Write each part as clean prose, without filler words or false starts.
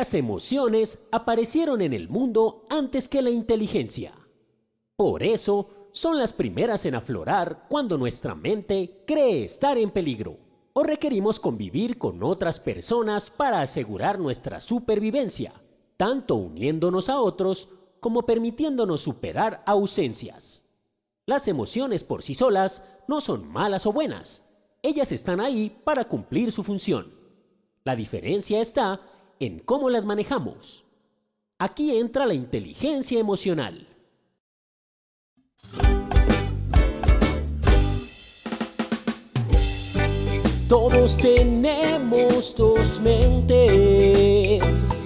Las emociones aparecieron en el mundo antes que la inteligencia. Por eso, son las primeras en aflorar cuando nuestra mente cree estar en peligro o requerimos convivir con otras personas para asegurar nuestra supervivencia, tanto uniéndonos a otros como permitiéndonos superar ausencias. Las emociones por sí solas no son malas o buenas. Ellas están ahí para cumplir su función. La diferencia está en cómo las manejamos. Aquí entra la inteligencia emocional. Todos tenemos dos mentes,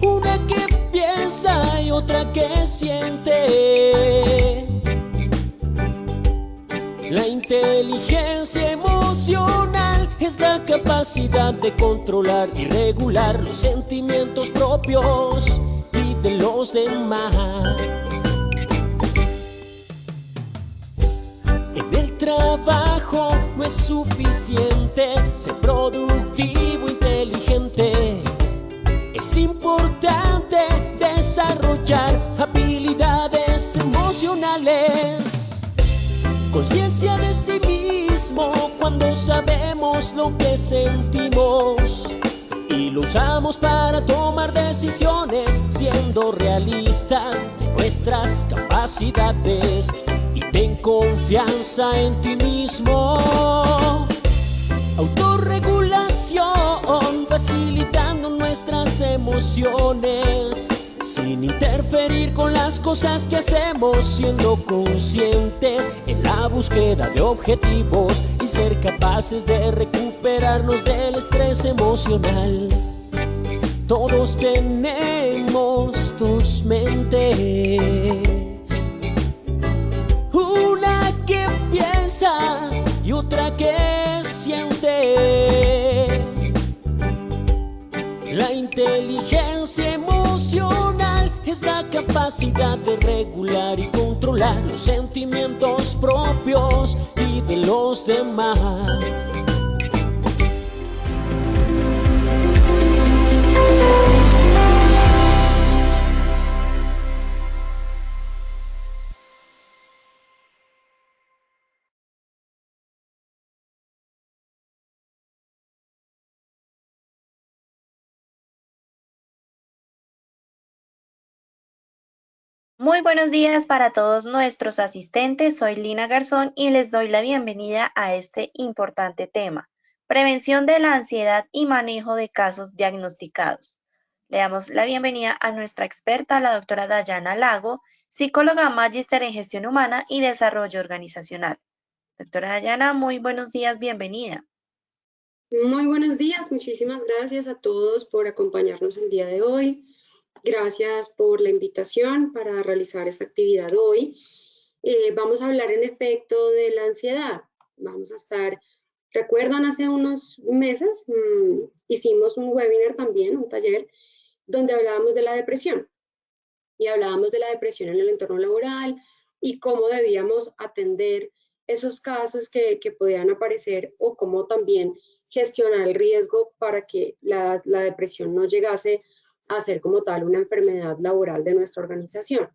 una que piensa y otra que siente. La inteligencia emocional es la capacidad de controlar y regular los sentimientos propios y de los demás. En el trabajo no es suficiente ser productivo, inteligente. Es importante desarrollar habilidades emocionales. Conciencia de sí mismo cuando sabemos lo que sentimos y lo usamos para tomar decisiones siendo realistas de nuestras capacidades y ten confianza en ti mismo. Autorregulación facilitando nuestras emociones sin interferir con las cosas que hacemos, siendo conscientes en la búsqueda de objetivos y ser capaces de recuperarnos del estrés emocional. Todos tenemos dos mentes, una que piensa y otra que siente. La inteligencia emocional es la capacidad de regular y controlar los sentimientos propios y de los demás. Muy buenos días para todos nuestros asistentes. Soy Lina Garzón y les doy la bienvenida a este importante tema, prevención de la ansiedad y manejo de casos diagnosticados. Le damos la bienvenida a nuestra experta, la doctora Dayana Lago, psicóloga magíster en gestión humana y desarrollo organizacional. Doctora Dayana, muy buenos días, bienvenida. Muy buenos días, muchísimas gracias a todos por acompañarnos el día de hoy. Gracias por la invitación para realizar esta actividad hoy. Vamos a hablar en efecto de la ansiedad. ¿Recuerdan? Hace unos meses hicimos un webinar también, un taller, donde hablábamos de la depresión. Y hablábamos de la depresión en el entorno laboral y cómo debíamos atender esos casos que podían aparecer o cómo también gestionar el riesgo para que la depresión no llegase a ser como tal una enfermedad laboral de nuestra organización.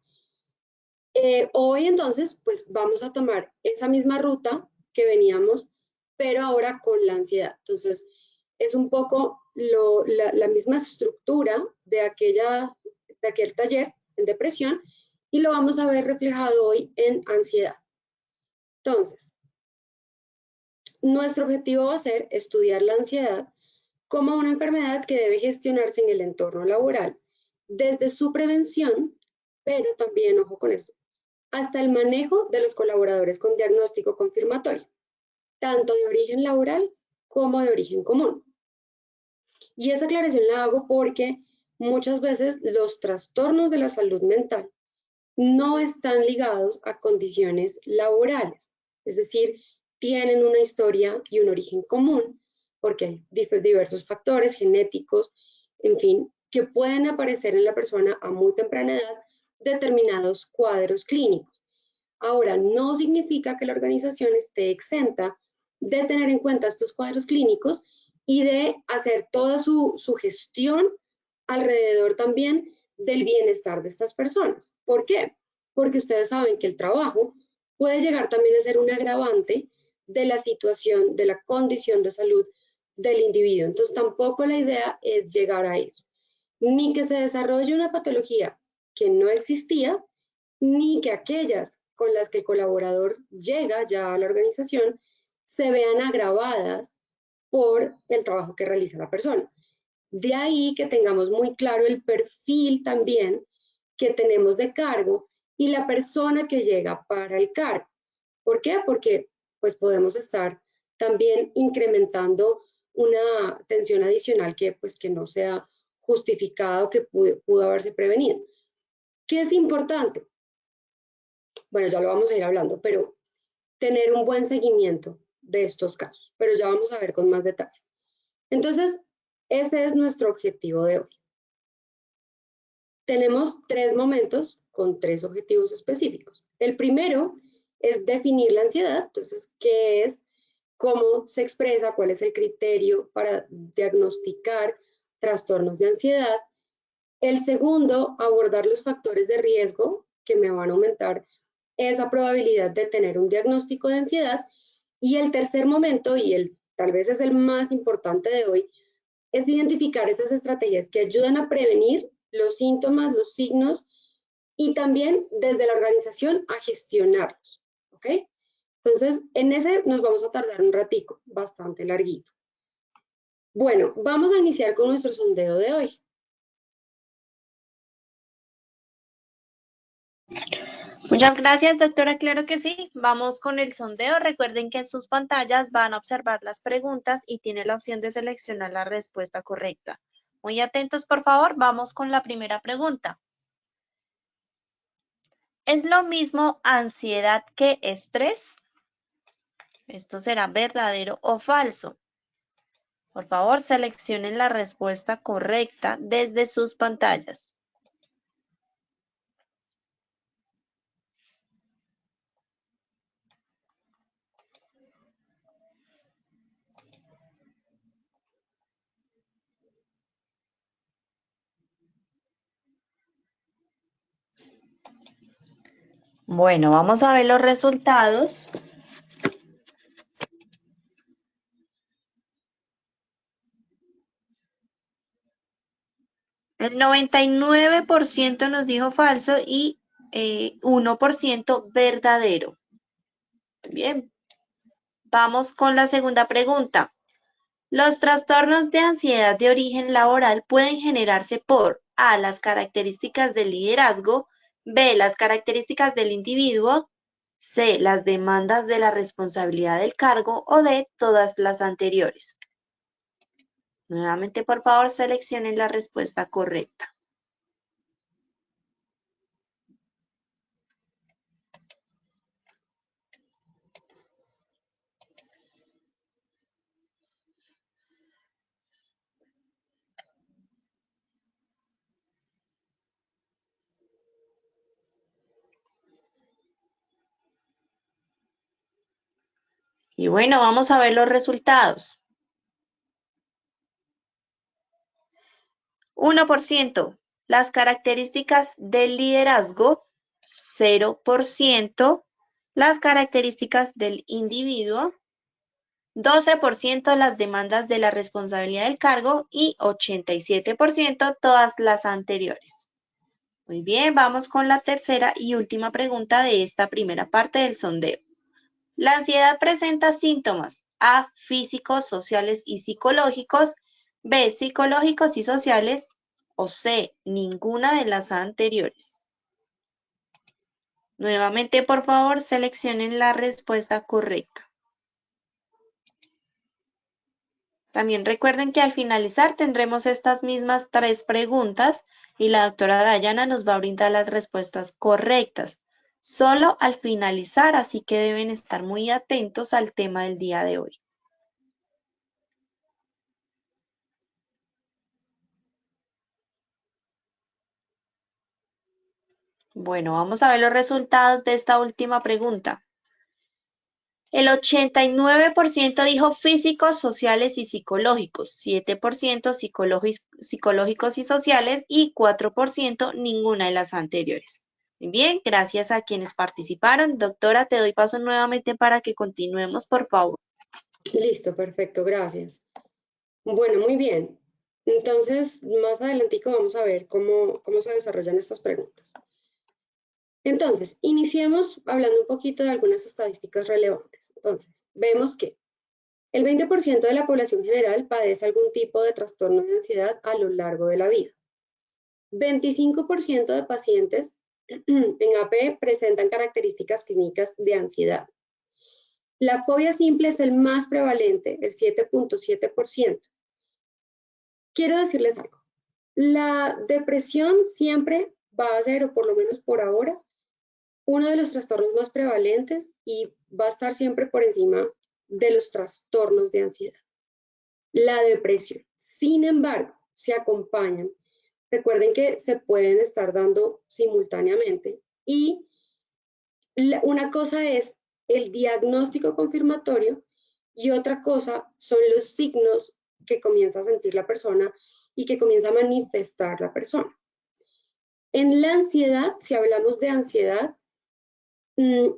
Hoy entonces pues vamos a tomar esa misma ruta que veníamos, pero ahora con la ansiedad. Entonces es un poco la misma estructura de aquel taller en depresión y lo vamos a ver reflejado hoy en ansiedad. Entonces, nuestro objetivo va a ser estudiar la ansiedad como una enfermedad que debe gestionarse en el entorno laboral, desde su prevención, pero también, ojo con esto, hasta el manejo de los colaboradores con diagnóstico confirmatorio, tanto de origen laboral como de origen común. Y esa aclaración la hago porque muchas veces los trastornos de la salud mental no están ligados a condiciones laborales, es decir, tienen una historia y un origen común, porque hay diversos factores genéticos, en fin, que pueden aparecer en la persona a muy temprana edad determinados cuadros clínicos. Ahora, no significa que la organización esté exenta de tener en cuenta estos cuadros clínicos y de hacer toda su gestión alrededor también del bienestar de estas personas. ¿Por qué? Porque ustedes saben que el trabajo puede llegar también a ser un agravante de la situación, de la condición de salud del individuo. Entonces tampoco la idea es llegar a eso, ni que se desarrolle una patología que no existía, ni que aquellas con las que el colaborador llega ya a la organización se vean agravadas por el trabajo que realiza la persona. De ahí que tengamos muy claro el perfil también que tenemos de cargo y la persona que llega para el cargo. ¿Por qué? Porque pues podemos estar también incrementando una tensión adicional que pues que no sea justificado, que pudo haberse prevenido. ¿Qué es importante? Bueno, ya lo vamos a ir hablando, pero tener un buen seguimiento de estos casos, pero ya vamos a ver con más detalle. Entonces, este es nuestro objetivo de hoy. Tenemos 3 momentos con 3 objetivos específicos. El primero es definir la ansiedad, entonces, ¿qué es? ¿Cómo se expresa? ¿Cuál es el criterio para diagnosticar trastornos de ansiedad? El segundo, abordar los factores de riesgo que me van a aumentar esa probabilidad de tener un diagnóstico de ansiedad. Y el tercer momento, y tal vez es el más importante de hoy, es identificar esas estrategias que ayudan a prevenir los síntomas, los signos y también desde la organización a gestionarlos. ¿Ok? Entonces, en ese nos vamos a tardar un ratico, bastante larguito. Bueno, vamos a iniciar con nuestro sondeo de hoy. Muchas gracias, doctora. Claro que sí. Vamos con el sondeo. Recuerden que en sus pantallas van a observar las preguntas y tiene la opción de seleccionar la respuesta correcta. Muy atentos, por favor. Vamos con la primera pregunta. ¿Es lo mismo ansiedad que estrés? Esto será verdadero o falso. Por favor, seleccionen la respuesta correcta desde sus pantallas. Bueno, vamos a ver los resultados. El 99% nos dijo falso y 1% verdadero. Bien, vamos con la segunda pregunta. Los trastornos de ansiedad de origen laboral pueden generarse por A, las características del liderazgo, B, las características del individuo, C, las demandas de la responsabilidad del cargo o D, todas las anteriores. Nuevamente, por favor, seleccionen la respuesta correcta. Y bueno, vamos a ver los resultados. 1%, las características del liderazgo, 0%, las características del individuo, 12% las demandas de la responsabilidad del cargo y 87% todas las anteriores. Muy bien, vamos con la tercera y última pregunta de esta primera parte del sondeo. La ansiedad presenta síntomas A, físicos, sociales y psicológicos, B, psicológicos y sociales, o C, ninguna de las anteriores. Nuevamente, por favor, seleccionen la respuesta correcta. También recuerden que al finalizar tendremos estas mismas 3 preguntas y la doctora Dayana nos va a brindar las respuestas correctas. Solo al finalizar, así que deben estar muy atentos al tema del día de hoy. Bueno, vamos a ver los resultados de esta última pregunta. El 89% dijo físicos, sociales y psicológicos, 7% psicológicos y sociales y 4% ninguna de las anteriores. Muy bien, gracias a quienes participaron. Doctora, te doy paso nuevamente para que continuemos, por favor. Listo, perfecto, gracias. Bueno, muy bien. Entonces, más adelantico vamos a ver cómo se desarrollan estas preguntas. Entonces, iniciemos hablando un poquito de algunas estadísticas relevantes. Entonces, vemos que el 20% de la población general padece algún tipo de trastorno de ansiedad a lo largo de la vida. 25% de pacientes en AP presentan características clínicas de ansiedad. La fobia simple es el más prevalente, el 7.7%. Quiero decirles algo. La depresión siempre va a ser, o por lo menos por ahora, uno de los trastornos más prevalentes y va a estar siempre por encima de los trastornos de ansiedad. La depresión, sin embargo, se acompañan. Recuerden que se pueden estar dando simultáneamente y una cosa es el diagnóstico confirmatorio y otra cosa son los signos que comienza a sentir la persona y que comienza a manifestar la persona. En la ansiedad, si hablamos de ansiedad,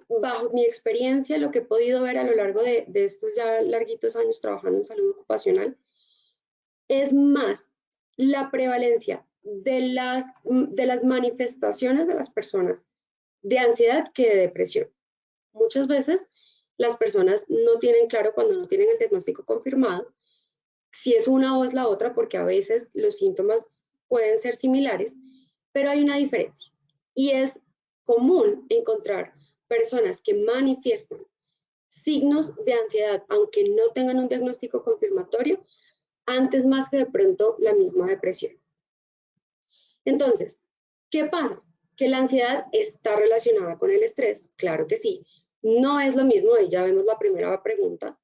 bajo mi experiencia, lo que he podido ver a lo largo de estos ya larguitos años trabajando en salud ocupacional, es más la prevalencia de las manifestaciones de las personas de ansiedad que de depresión. Muchas veces las personas no tienen claro cuando no tienen el diagnóstico confirmado si es una o es la otra, porque a veces los síntomas pueden ser similares, pero hay una diferencia. Y es común encontrar personas que manifiestan signos de ansiedad, aunque no tengan un diagnóstico confirmatorio, antes más que de pronto la misma depresión. Entonces, ¿qué pasa? Que la ansiedad está relacionada con el estrés, claro que sí. No es lo mismo, ahí ya vemos la primera pregunta,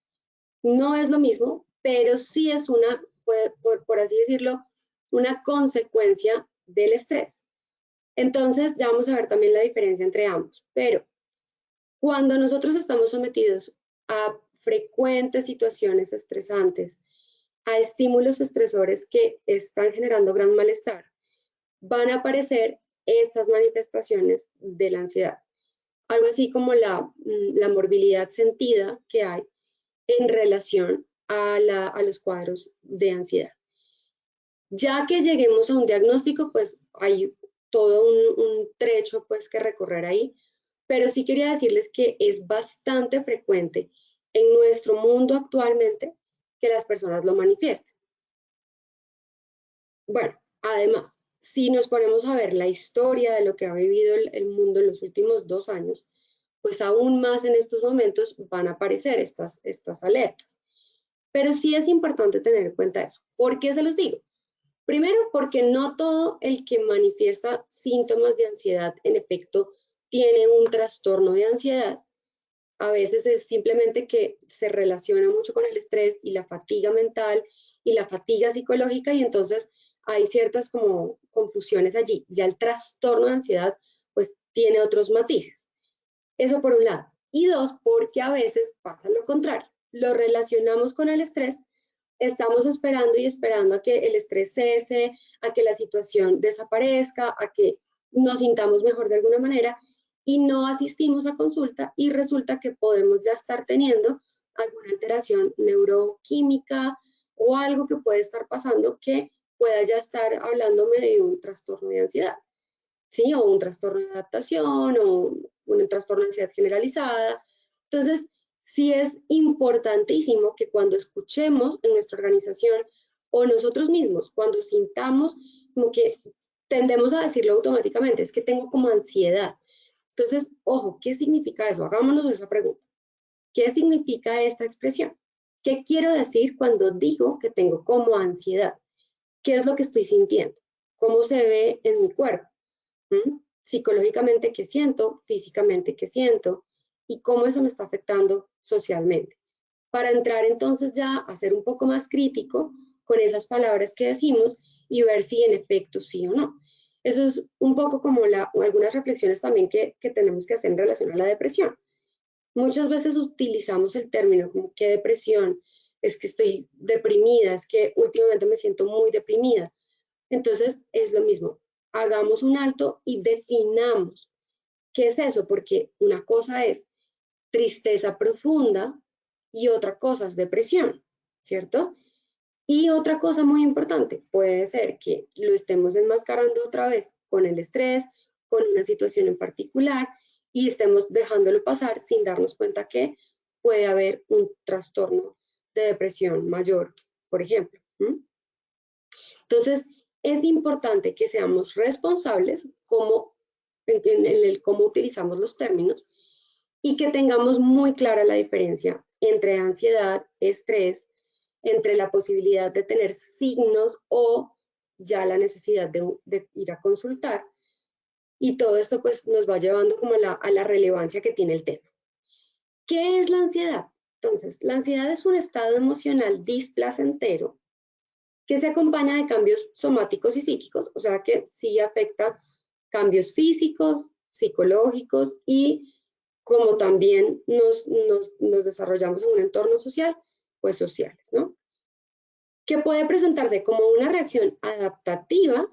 no es lo mismo, pero sí es una, por así decirlo, una consecuencia del estrés. Entonces, ya vamos a ver también la diferencia entre ambos, pero cuando nosotros estamos sometidos a frecuentes situaciones estresantes, a estímulos estresores que están generando gran malestar, van a aparecer estas manifestaciones de la ansiedad. Algo así como la morbilidad sentida que hay en relación a los cuadros de ansiedad. Ya que lleguemos a un diagnóstico, pues hay todo un trecho pues que recorrer ahí, pero sí quería decirles que es bastante frecuente en nuestro mundo actualmente que las personas lo manifiesten. Bueno, además, si nos ponemos a ver la historia de lo que ha vivido el mundo en los últimos 2 años, pues aún más en estos momentos van a aparecer estas alertas. Pero sí es importante tener en cuenta eso. ¿Por qué se los digo? Primero, porque no todo el que manifiesta síntomas de ansiedad, en efecto, tiene un trastorno de ansiedad. A veces es simplemente que se relaciona mucho con el estrés y la fatiga mental y la fatiga psicológica y entonces hay ciertas como confusiones allí. Ya el trastorno de ansiedad pues tiene otros matices. Eso por un lado. Y dos, porque a veces pasa lo contrario. Lo relacionamos con el estrés, estamos esperando y esperando a que el estrés cese, a que la situación desaparezca, a que nos sintamos mejor de alguna manera y no asistimos a consulta y resulta que podemos ya estar teniendo alguna alteración neuroquímica o algo que puede estar pasando que pueda ya estar hablándome de un trastorno de ansiedad, ¿sí? O un trastorno de adaptación o un trastorno de ansiedad generalizada. Entonces, sí es importantísimo que cuando escuchemos en nuestra organización o nosotros mismos, cuando sintamos como que tendemos a decirlo automáticamente, es que tengo como ansiedad. Entonces, ojo, ¿qué significa eso? Hagámonos esa pregunta. ¿Qué significa esta expresión? ¿Qué quiero decir cuando digo que tengo como ansiedad? ¿Qué es lo que estoy sintiendo? ¿Cómo se ve en mi cuerpo? Psicológicamente, ¿qué siento? Físicamente, ¿qué siento? Y cómo eso me está afectando socialmente. Para entrar entonces ya a ser un poco más crítico con esas palabras que decimos y ver si en efecto sí o no. Eso es un poco como algunas reflexiones también que tenemos que hacer en relación a la depresión. Muchas veces utilizamos el término como que depresión, es que estoy deprimida, es que últimamente me siento muy deprimida. Entonces es lo mismo, hagamos un alto y definamos qué es eso, porque una cosa es tristeza profunda y otra cosa es depresión, ¿cierto? Y otra cosa muy importante, puede ser que lo estemos enmascarando otra vez con el estrés, con una situación en particular y estemos dejándolo pasar sin darnos cuenta que puede haber un trastorno de depresión mayor, por ejemplo. Entonces, es importante que seamos responsables en el cómo utilizamos los términos y que tengamos muy clara la diferencia entre ansiedad, estrés, entre la posibilidad de tener signos o ya la necesidad de ir a consultar. Y todo esto pues nos va llevando como a la relevancia que tiene el tema. ¿Qué es la ansiedad? Entonces, la ansiedad es un estado emocional displacentero que se acompaña de cambios somáticos y psíquicos, o sea que sí afecta cambios físicos, psicológicos y como también nos desarrollamos en un entorno social, pues sociales, ¿no? Que puede presentarse como una reacción adaptativa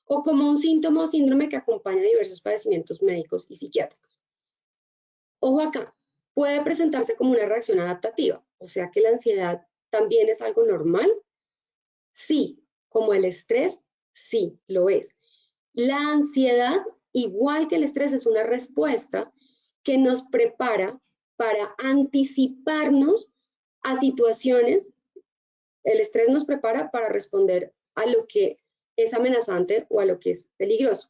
o como un síntoma o síndrome que acompaña diversos padecimientos médicos y psiquiátricos. Ojo acá, puede presentarse como una reacción adaptativa, o sea que la ansiedad también es algo normal. Sí, como el estrés, sí, lo es. La ansiedad, igual que el estrés, es una respuesta que nos prepara para anticiparnos a situaciones. El estrés nos prepara para responder a lo que es amenazante o a lo que es peligroso.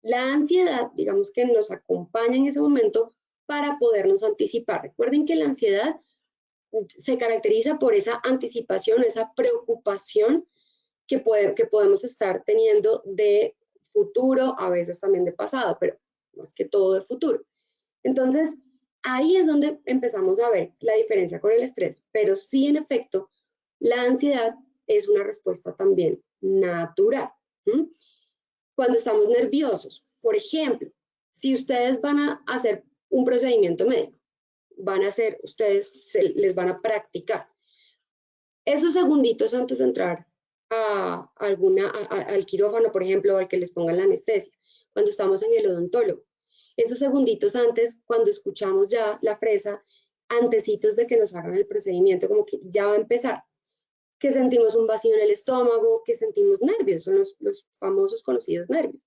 La ansiedad, digamos que nos acompaña en ese momento para podernos anticipar. Recuerden que la ansiedad se caracteriza por esa anticipación, esa preocupación que podemos estar teniendo de futuro, a veces también de pasado, pero más que todo de futuro. Entonces, ahí es donde empezamos a ver la diferencia con el estrés, pero sí, en efecto, la ansiedad es una respuesta también natural. Cuando estamos nerviosos, por ejemplo, si ustedes van a hacer un procedimiento médico, les van a practicar. Esos segunditos antes de entrar al quirófano, por ejemplo, o al que les pongan la anestesia, cuando estamos en el odontólogo, esos segunditos antes, cuando escuchamos ya la fresa, antecitos de que nos hagan el procedimiento, como que ya va a empezar, que sentimos un vacío en el estómago, que sentimos nervios, son los famosos conocidos nervios.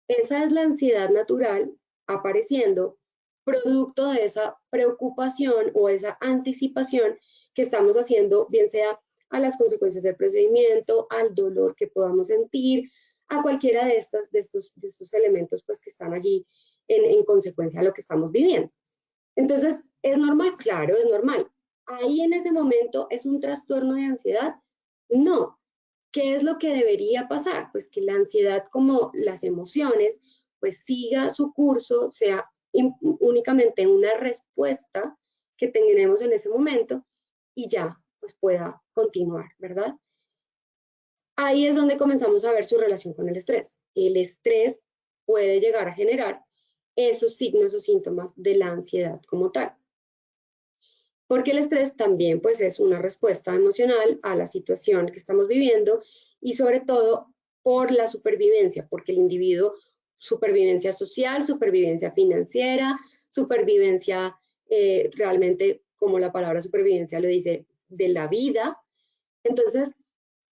Esa es la ansiedad natural apareciendo producto de esa preocupación o esa anticipación que estamos haciendo, bien sea a las consecuencias del procedimiento, al dolor que podamos sentir, a cualquiera de estos elementos pues, que están allí en consecuencia de lo que estamos viviendo. Entonces, ¿es normal? Claro, es normal. Ahí en ese momento, ¿es un trastorno de ansiedad? No. ¿Qué es lo que debería pasar? Pues que la ansiedad, como las emociones, pues siga su curso, sea únicamente una respuesta que tenemos en ese momento y ya pues pueda continuar, ¿verdad? Ahí es donde comenzamos a ver su relación con el estrés. El estrés puede llegar a generar esos signos o síntomas de la ansiedad como tal. Porque el estrés también pues es una respuesta emocional a la situación que estamos viviendo y sobre todo por la supervivencia, porque el individuo, supervivencia social, supervivencia financiera, supervivencia realmente, como la palabra supervivencia lo dice, de la vida. Entonces,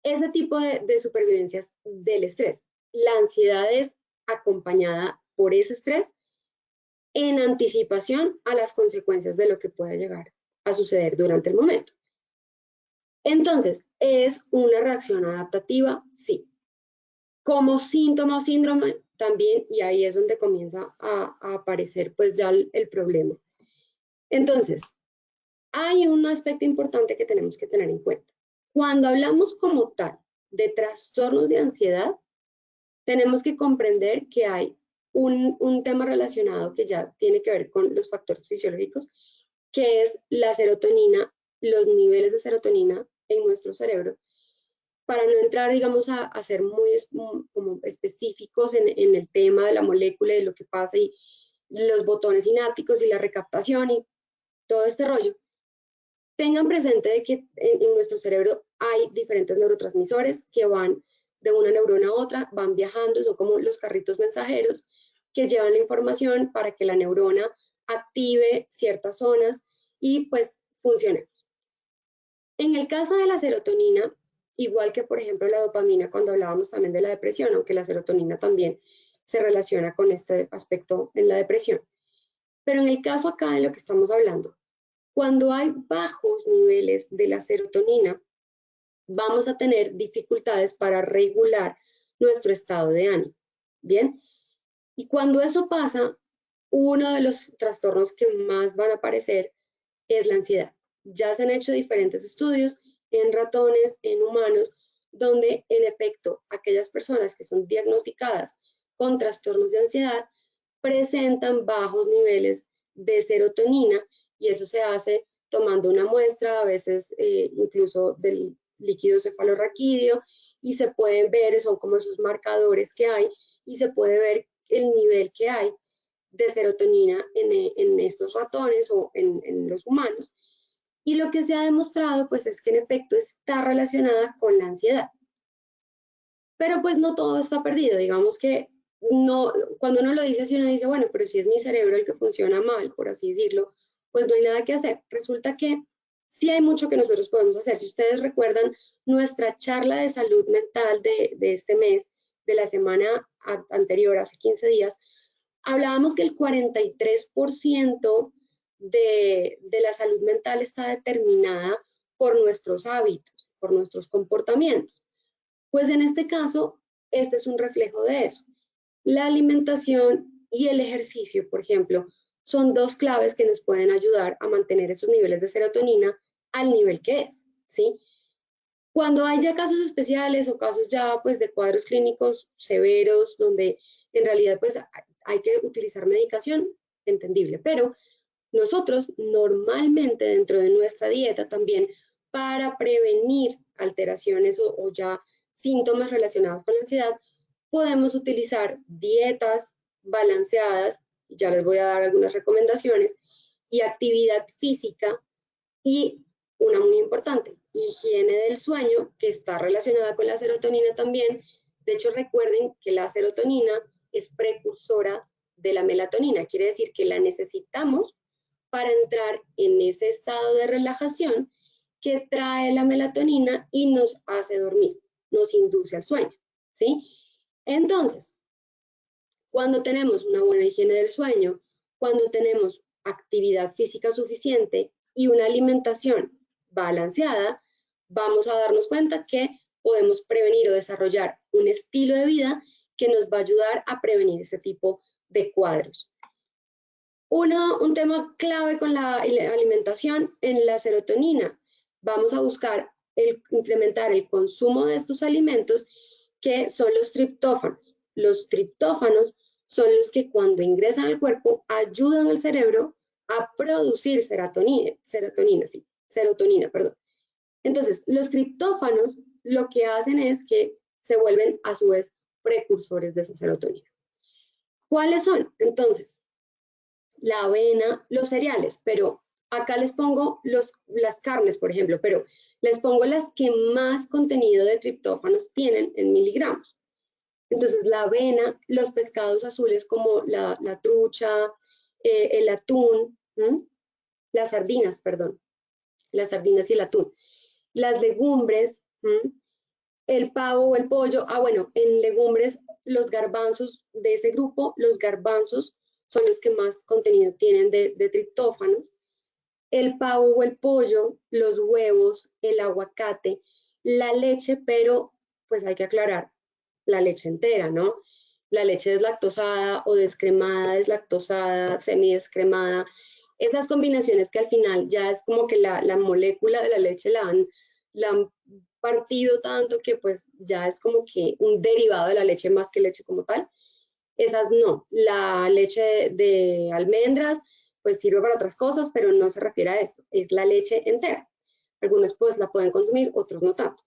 ese tipo de supervivencias del estrés. La ansiedad es acompañada por ese estrés en anticipación a las consecuencias de lo que pueda llegar a suceder durante el momento. Entonces, ¿es una reacción adaptativa? Sí. Como síntoma o síndrome también, y ahí es donde comienza a aparecer pues ya el problema. Entonces, hay un aspecto importante que tenemos que tener en cuenta. Cuando hablamos como tal de trastornos de ansiedad, tenemos que comprender que hay un tema relacionado que ya tiene que ver con los factores fisiológicos, que es la serotonina, los niveles de serotonina en nuestro cerebro. Para no entrar, digamos, a ser muy como específicos en el tema de la molécula y lo que pasa y los botones sinápticos y la recaptación y todo este rollo, tengan presente de que en nuestro cerebro hay diferentes neurotransmisores que van de una neurona a otra, van viajando, son como los carritos mensajeros que llevan la información para que la neurona active ciertas zonas y pues funcione. En el caso de la serotonina, igual que por ejemplo la dopamina cuando hablábamos también de la depresión, aunque la serotonina también se relaciona con este aspecto en la depresión. Pero en el caso acá de lo que estamos hablando, cuando hay bajos niveles de la serotonina, vamos a tener dificultades para regular nuestro estado de ánimo. Bien, y cuando eso pasa, uno de los trastornos que más van a aparecer es la ansiedad. Ya se han hecho diferentes estudios en ratones, en humanos, donde en efecto aquellas personas que son diagnosticadas con trastornos de ansiedad presentan bajos niveles de serotonina y eso se hace tomando una muestra, a veces incluso del líquido cefalorraquídeo y se pueden ver, son como esos marcadores que hay y se puede ver el nivel que hay de serotonina en estos ratones o en los humanos. Y lo que se ha demostrado pues es que en efecto está relacionada con la ansiedad. Pero pues no todo está perdido, digamos que no, cuando uno lo dice así, uno dice, bueno, pero si es mi cerebro el que funciona mal, por así decirlo, pues no hay nada que hacer. Resulta que sí hay mucho que nosotros podemos hacer. Si ustedes recuerdan nuestra charla de salud mental de este mes, de la semana anterior, hace 15 días, hablábamos que el 43% de la salud mental está determinada por nuestros hábitos, por nuestros comportamientos. Pues en este caso, este es un reflejo de eso. La alimentación y el ejercicio, por ejemplo, son dos claves que nos pueden ayudar a mantener esos niveles de serotonina al nivel que es, ¿sí? Cuando hay ya casos especiales o casos ya pues de cuadros clínicos severos donde en realidad pues hay que utilizar medicación, entendible, pero nosotros normalmente dentro de nuestra dieta también para prevenir alteraciones o ya síntomas relacionados con la ansiedad, podemos utilizar dietas balanceadas, ya les voy a dar algunas recomendaciones, y actividad física y una muy importante, higiene del sueño, que está relacionada con la serotonina también. De hecho, recuerden que la serotonina es precursora de la melatonina, quiere decir que la necesitamos para entrar en ese estado de relajación que trae la melatonina y nos hace dormir, nos induce al sueño, ¿sí? Entonces, cuando tenemos una buena higiene del sueño, cuando tenemos actividad física suficiente y una alimentación balanceada, vamos a darnos cuenta que podemos prevenir o desarrollar un estilo de vida que nos va a ayudar a prevenir ese tipo de cuadros. Un tema clave con la alimentación en la serotonina. Vamos a buscar incrementar el consumo de estos alimentos que son los triptófanos. Los triptófanos son los que cuando ingresan al cuerpo ayudan al cerebro a producir serotonina. Entonces, los triptófanos lo que hacen es que se vuelven a su vez precursores de esa serotonina. ¿Cuáles son? Entonces, la avena, los cereales, pero acá les pongo las carnes, por ejemplo, pero les pongo las que más contenido de triptófanos tienen en miligramos. Entonces, la avena, los pescados azules como la trucha, el atún, las sardinas, perdón, las sardinas y el atún, las legumbres, el pavo o el pollo, bueno, en legumbres, los garbanzos de ese grupo, los garbanzos son los que más contenido tienen de triptófanos, el pavo o el pollo, los huevos, el aguacate, la leche, pero pues hay que aclarar, la leche entera, ¿no? La leche deslactosada o descremada, deslactosada, semidescremada, esas combinaciones que al final ya es como que la molécula de la leche la han partido tanto que pues ya es como que un derivado de la leche más que leche como tal. Esas no, la leche de almendras pues sirve para otras cosas, pero no se refiere a esto, es la leche entera. Algunos pues la pueden consumir, otros no tanto.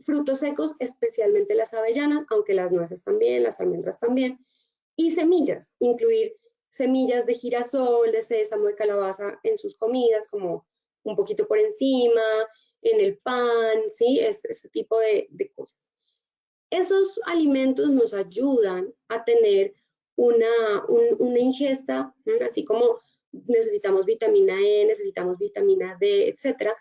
Frutos secos, especialmente las avellanas, aunque las nueces también, las almendras también. Y semillas, incluir semillas de girasol, de sésamo, de calabaza en sus comidas, como un poquito por encima, en el pan, ¿sí? Ese tipo de cosas. Esos alimentos nos ayudan a tener una ingesta, así como necesitamos vitamina E, necesitamos vitamina D, etcétera,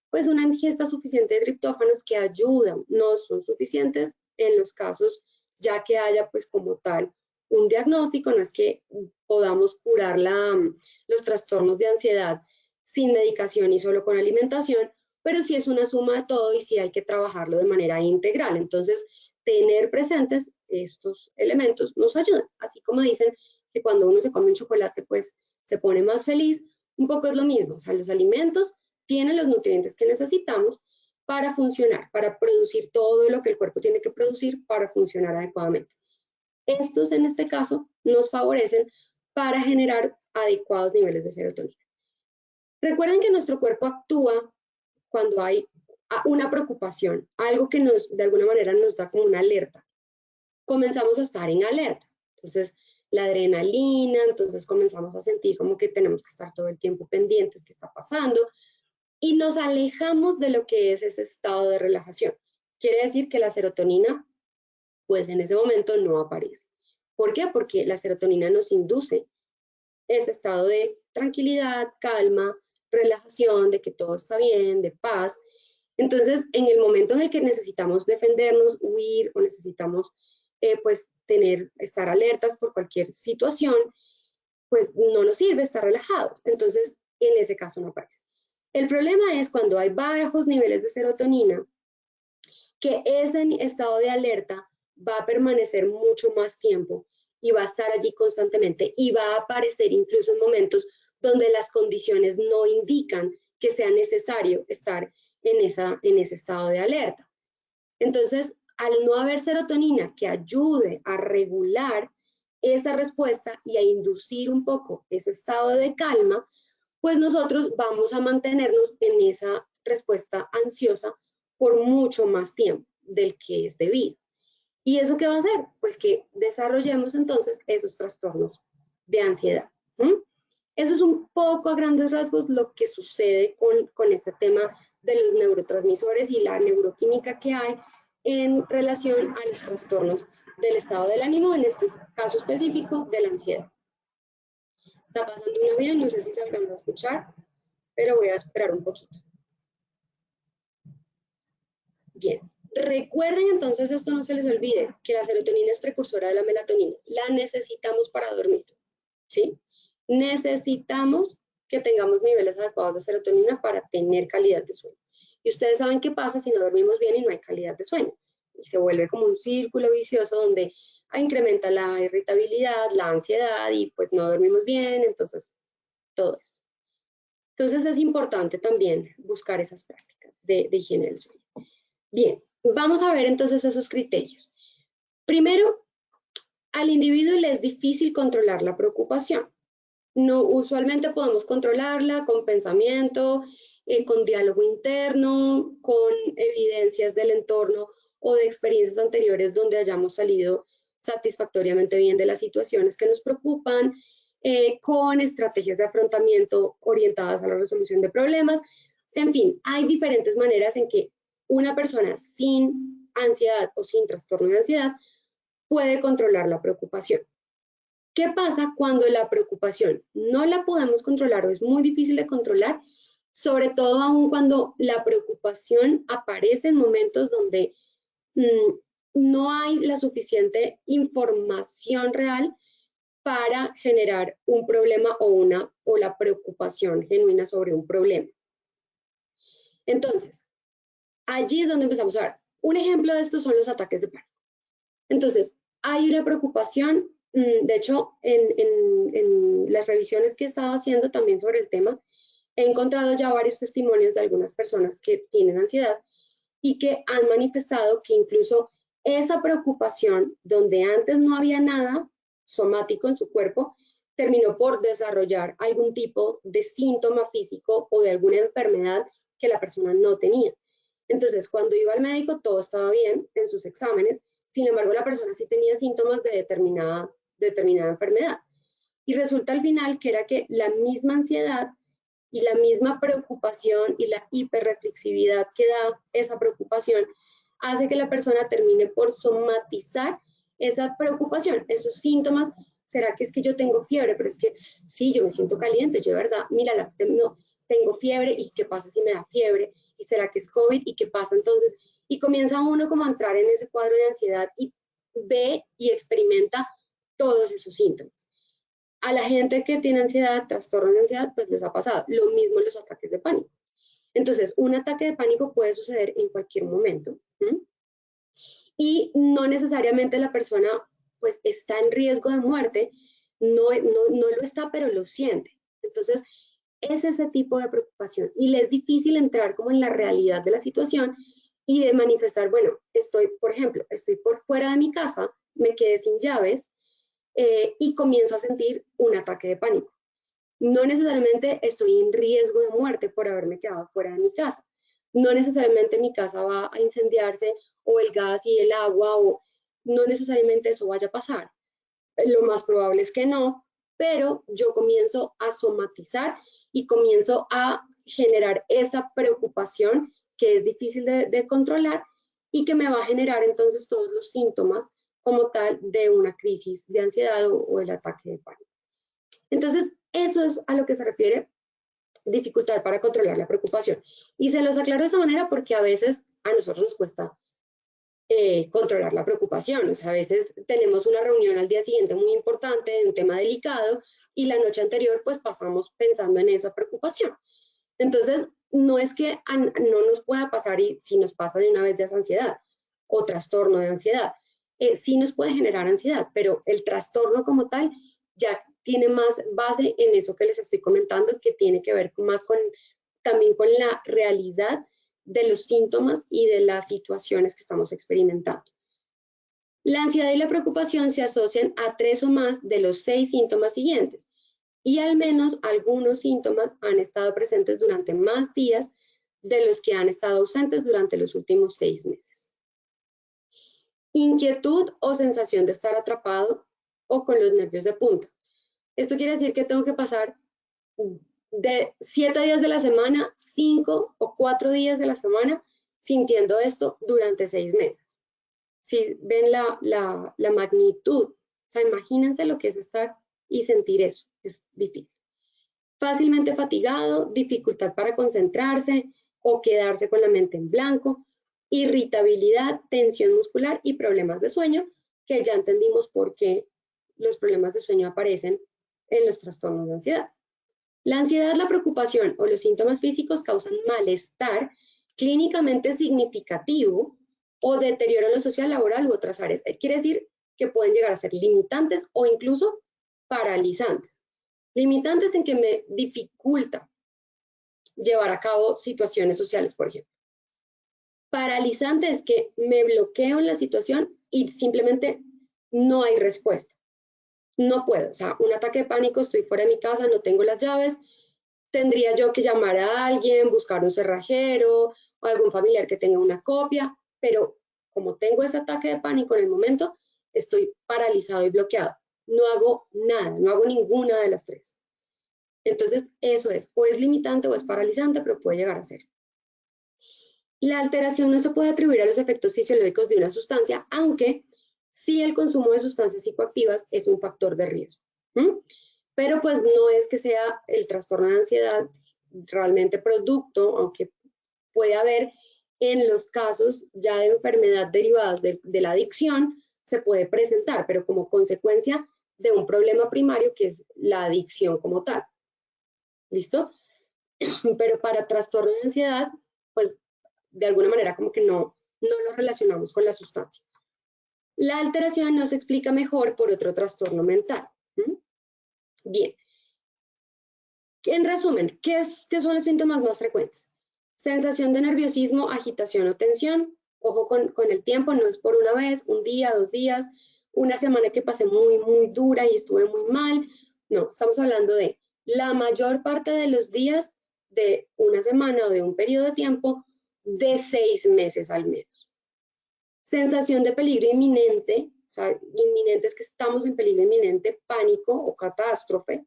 pues una ingesta suficiente de triptófanos que ayudan, no son suficientes en los casos ya que haya pues como tal un diagnóstico, no es que podamos curar los trastornos de ansiedad sin medicación y solo con alimentación, pero sí es una suma de todo y sí hay que trabajarlo de manera integral. Entonces, tener presentes estos elementos nos ayuda, así como dicen que cuando uno se come un chocolate, pues se pone más feliz, un poco es lo mismo, o sea, los alimentos tienen los nutrientes que necesitamos para funcionar, para producir todo lo que el cuerpo tiene que producir para funcionar adecuadamente. Estos, en este caso, nos favorecen para generar adecuados niveles de serotonina. Recuerden que nuestro cuerpo actúa cuando hay una preocupación, algo que de alguna manera nos da como una alerta. Comenzamos a estar en alerta. Entonces, la adrenalina, entonces comenzamos a sentir como que tenemos que estar todo el tiempo pendientes qué está pasando y nos alejamos de lo que es ese estado de relajación. Quiere decir que la serotonina, pues en ese momento no aparece. ¿Por qué? Porque la serotonina nos induce ese estado de tranquilidad, calma, relajación, de que todo está bien, de paz. Entonces, en el momento en el que necesitamos defendernos, huir o necesitamos pues estar alertas por cualquier situación, pues no nos sirve estar relajados. Entonces, en ese caso no aparece. El problema es cuando hay bajos niveles de serotonina, que ese estado de alerta va a permanecer mucho más tiempo y va a estar allí constantemente y va a aparecer incluso en momentos donde las condiciones no indican que sea necesario estar en ese estado de alerta. Entonces, al no haber serotonina que ayude a regular esa respuesta y a inducir un poco ese estado de calma, pues nosotros vamos a mantenernos en esa respuesta ansiosa por mucho más tiempo del que es debido. ¿Y eso qué va a hacer? Pues que desarrollemos entonces esos trastornos de ansiedad. Eso es un poco a grandes rasgos lo que sucede con este tema de los neurotransmisores y la neuroquímica que hay en relación a los trastornos del estado del ánimo, en este caso específico de la ansiedad. Está pasando un avión, no sé si se alcanza a escuchar, pero voy a esperar un poquito. Bien, recuerden entonces, esto no se les olvide, que la serotonina es precursora de la melatonina. La necesitamos para dormir, ¿sí? Necesitamos que tengamos niveles adecuados de serotonina para tener calidad de sueño. Y ustedes saben qué pasa si no dormimos bien y no hay calidad de sueño. Y se vuelve como un círculo vicioso donde incrementa la irritabilidad, la ansiedad y pues no dormimos bien, entonces todo esto. Entonces es importante también buscar esas prácticas de higiene del sueño. Bien, vamos a ver entonces esos criterios. Primero, al individuo le es difícil controlar la preocupación. No, usualmente podemos controlarla con pensamiento, con diálogo interno, con evidencias del entorno o de experiencias anteriores donde hayamos salido satisfactoriamente bien de las situaciones que nos preocupan, con estrategias de afrontamiento orientadas a la resolución de problemas. En fin, hay diferentes maneras en que una persona sin ansiedad o sin trastorno de ansiedad puede controlar la preocupación. ¿Qué pasa cuando la preocupación no la podemos controlar o es muy difícil de controlar? Sobre todo aún cuando la preocupación aparece en momentos donde no hay la suficiente información real para generar un problema o la preocupación genuina sobre un problema. Entonces, allí es donde empezamos a ver. Un ejemplo de esto son los ataques de pánico. Entonces, hay una preocupación, de hecho, en las revisiones que he estado haciendo también sobre el tema, he encontrado ya varios testimonios de algunas personas que tienen ansiedad y que han manifestado que incluso esa preocupación, donde antes no había nada somático en su cuerpo, terminó por desarrollar algún tipo de síntoma físico o de alguna enfermedad que la persona no tenía. Entonces, cuando iba al médico, todo estaba bien en sus exámenes. Sin embargo, la persona sí tenía síntomas de determinada determinada enfermedad. Y resulta al final que era que la misma ansiedad y la misma preocupación y la hiperreflexividad que da esa preocupación hace que la persona termine por somatizar esa preocupación, esos síntomas. ¿Será que es que yo tengo fiebre? Pero es que sí, yo me siento caliente, yo de verdad, mira, no, tengo fiebre, ¿y qué pasa si me da fiebre? ¿Y será que es COVID? ¿Y qué pasa entonces? Y comienza uno como a entrar en ese cuadro de ansiedad y ve y experimenta todos esos síntomas. A la gente que tiene ansiedad, trastornos de ansiedad, pues les ha pasado lo mismo en los ataques de pánico. Entonces, un ataque de pánico puede suceder en cualquier momento. Y no necesariamente la persona pues está en riesgo de muerte, no lo está, pero lo siente. Entonces, es ese tipo de preocupación y le es difícil entrar como en la realidad de la situación y de manifestar, bueno, por ejemplo, estoy por fuera de mi casa, me quedé sin llaves y comienzo a sentir un ataque de pánico. No necesariamente estoy en riesgo de muerte por haberme quedado fuera de mi casa. No necesariamente mi casa va a incendiarse o el gas y el agua, o no necesariamente eso vaya a pasar. Lo más probable es que no, pero yo comienzo a somatizar y comienzo a generar esa preocupación que es difícil de controlar y que me va a generar entonces todos los síntomas como tal de una crisis de ansiedad o el ataque de pánico. Entonces, eso es a lo que se refiere dificultad para controlar la preocupación. Y se los aclaro de esa manera porque a veces a nosotros nos cuesta controlar la preocupación. O sea, a veces tenemos una reunión al día siguiente muy importante de un tema delicado y la noche anterior pues pasamos pensando en esa preocupación. Entonces, no es que no nos pueda pasar y si nos pasa de una vez ya es ansiedad o trastorno de ansiedad. Sí nos puede generar ansiedad, pero el trastorno como tal ya tiene más base en eso que les estoy comentando, que tiene que ver más también con la realidad de los síntomas y de las situaciones que estamos experimentando. La ansiedad y la preocupación se asocian a 3 o más de los 6 síntomas siguientes y al menos algunos síntomas han estado presentes durante más días de los que han estado ausentes durante los últimos 6 meses. Inquietud o sensación de estar atrapado o con los nervios de punta. Esto quiere decir que tengo que pasar de 7 días de la semana, 5 o 4 días de la semana sintiendo esto durante 6 meses. Si ven la magnitud, o sea, imagínense lo que es estar y sentir eso, es difícil. Fácilmente fatigado, dificultad para concentrarse o quedarse con la mente en blanco, irritabilidad, tensión muscular y problemas de sueño, que ya entendimos por qué los problemas de sueño aparecen en los trastornos de ansiedad. La ansiedad, la preocupación o los síntomas físicos causan malestar clínicamente significativo o deterioro en lo social, laboral u otras áreas. Quiere decir que pueden llegar a ser limitantes o incluso paralizantes. Limitantes en que me dificulta llevar a cabo situaciones sociales, por ejemplo. Paralizante es que me bloqueo en la situación y simplemente no hay respuesta. No puedo, o sea, un ataque de pánico, estoy fuera de mi casa, no tengo las llaves, tendría yo que llamar a alguien, buscar un cerrajero o algún familiar que tenga una copia, pero como tengo ese ataque de pánico en el momento, estoy paralizado y bloqueado. No hago nada, no hago ninguna de las 3. Entonces, eso es, o es limitante o es paralizante, pero puede llegar a ser. La alteración no se puede atribuir a los efectos fisiológicos de una sustancia, aunque sí el consumo de sustancias psicoactivas es un factor de riesgo. Pero pues no es que sea el trastorno de ansiedad realmente producto, aunque puede haber en los casos ya de enfermedad derivadas de la adicción, se puede presentar, pero como consecuencia de un problema primario que es la adicción como tal. ¿Listo? Pero para trastorno de ansiedad, pues de alguna manera como que no lo relacionamos con la sustancia. La alteración no se explica mejor por otro trastorno mental. Bien. En resumen, ¿qué son los síntomas más frecuentes? Sensación de nerviosismo, agitación o tensión. Ojo con el tiempo, no es por una vez, un día, 2 días, una semana que pasé muy, muy dura y estuve muy mal. No, estamos hablando de la mayor parte de los días de una semana o de un periodo de tiempo de 6 meses al menos. Sensación de peligro inminente, o sea, inminente es que estamos en peligro inminente, pánico o catástrofe,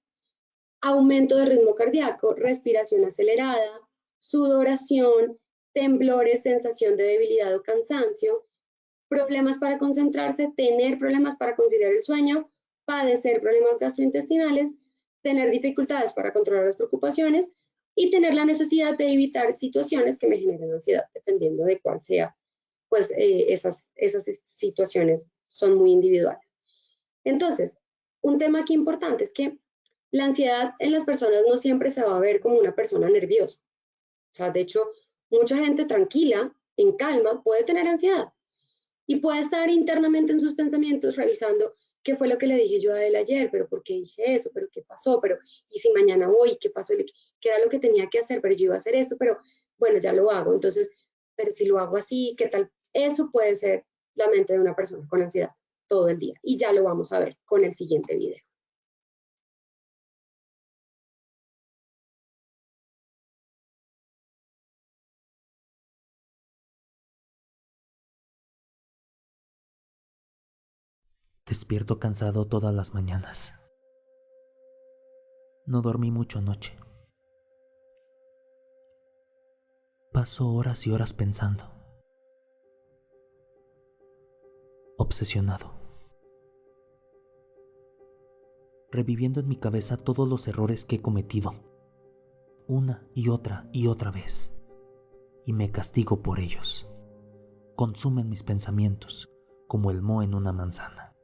aumento de ritmo cardíaco, respiración acelerada, sudoración, temblores, sensación de debilidad o cansancio, problemas para concentrarse, tener problemas para conciliar el sueño, padecer problemas gastrointestinales, tener dificultades para controlar las preocupaciones y tener la necesidad de evitar situaciones que me generen ansiedad, dependiendo de cuál sea, pues esas situaciones son muy individuales. Entonces, un tema aquí importante es que la ansiedad en las personas no siempre se va a ver como una persona nerviosa. O sea, de hecho, mucha gente tranquila, en calma, puede tener ansiedad y puede estar internamente en sus pensamientos revisando qué fue lo que le dije yo a él ayer, pero por qué dije eso, pero qué pasó, pero y si mañana voy, qué pasó, qué era lo que tenía que hacer, pero yo iba a hacer esto, pero bueno, ya lo hago. Entonces, pero si lo hago así, ¿qué tal? Eso puede ser la mente de una persona con ansiedad todo el día y ya lo vamos a ver con el siguiente video. Despierto cansado todas las mañanas. No dormí mucho anoche. Paso horas y horas pensando. Obsesionado. Reviviendo en mi cabeza todos los errores que he cometido. Una y otra vez. Y me castigo por ellos. Consumen mis pensamientos como el moho en una manzana.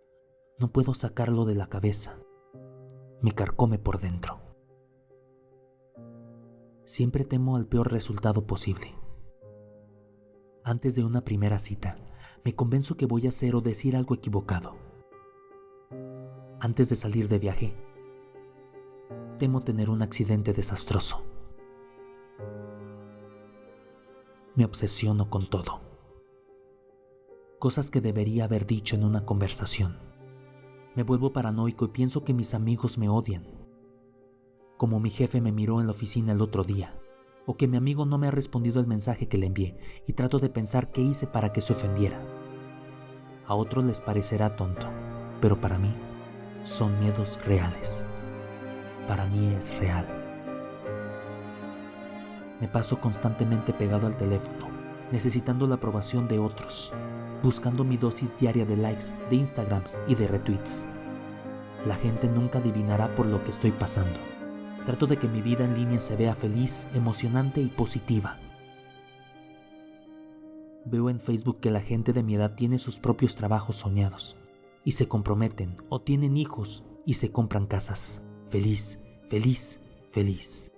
No puedo sacarlo de la cabeza. Me carcome por dentro. Siempre temo al peor resultado posible. Antes de una primera cita, me convenzo que voy a hacer o decir algo equivocado. Antes de salir de viaje, temo tener un accidente desastroso. Me obsesiono con todo. Cosas que debería haber dicho en una conversación. Me vuelvo paranoico y pienso que mis amigos me odian. Como mi jefe me miró en la oficina el otro día, o que mi amigo no me ha respondido el mensaje que le envié, y trato de pensar qué hice para que se ofendiera. A otros les parecerá tonto, pero para mí son miedos reales. Para mí es real. Me paso constantemente pegado al teléfono, necesitando la aprobación de otros, buscando mi dosis diaria de likes, de Instagrams y de retweets. La gente nunca adivinará por lo que estoy pasando. Trato de que mi vida en línea se vea feliz, emocionante y positiva. Veo en Facebook que la gente de mi edad tiene sus propios trabajos soñados y se comprometen o tienen hijos y se compran casas. Feliz, feliz, feliz.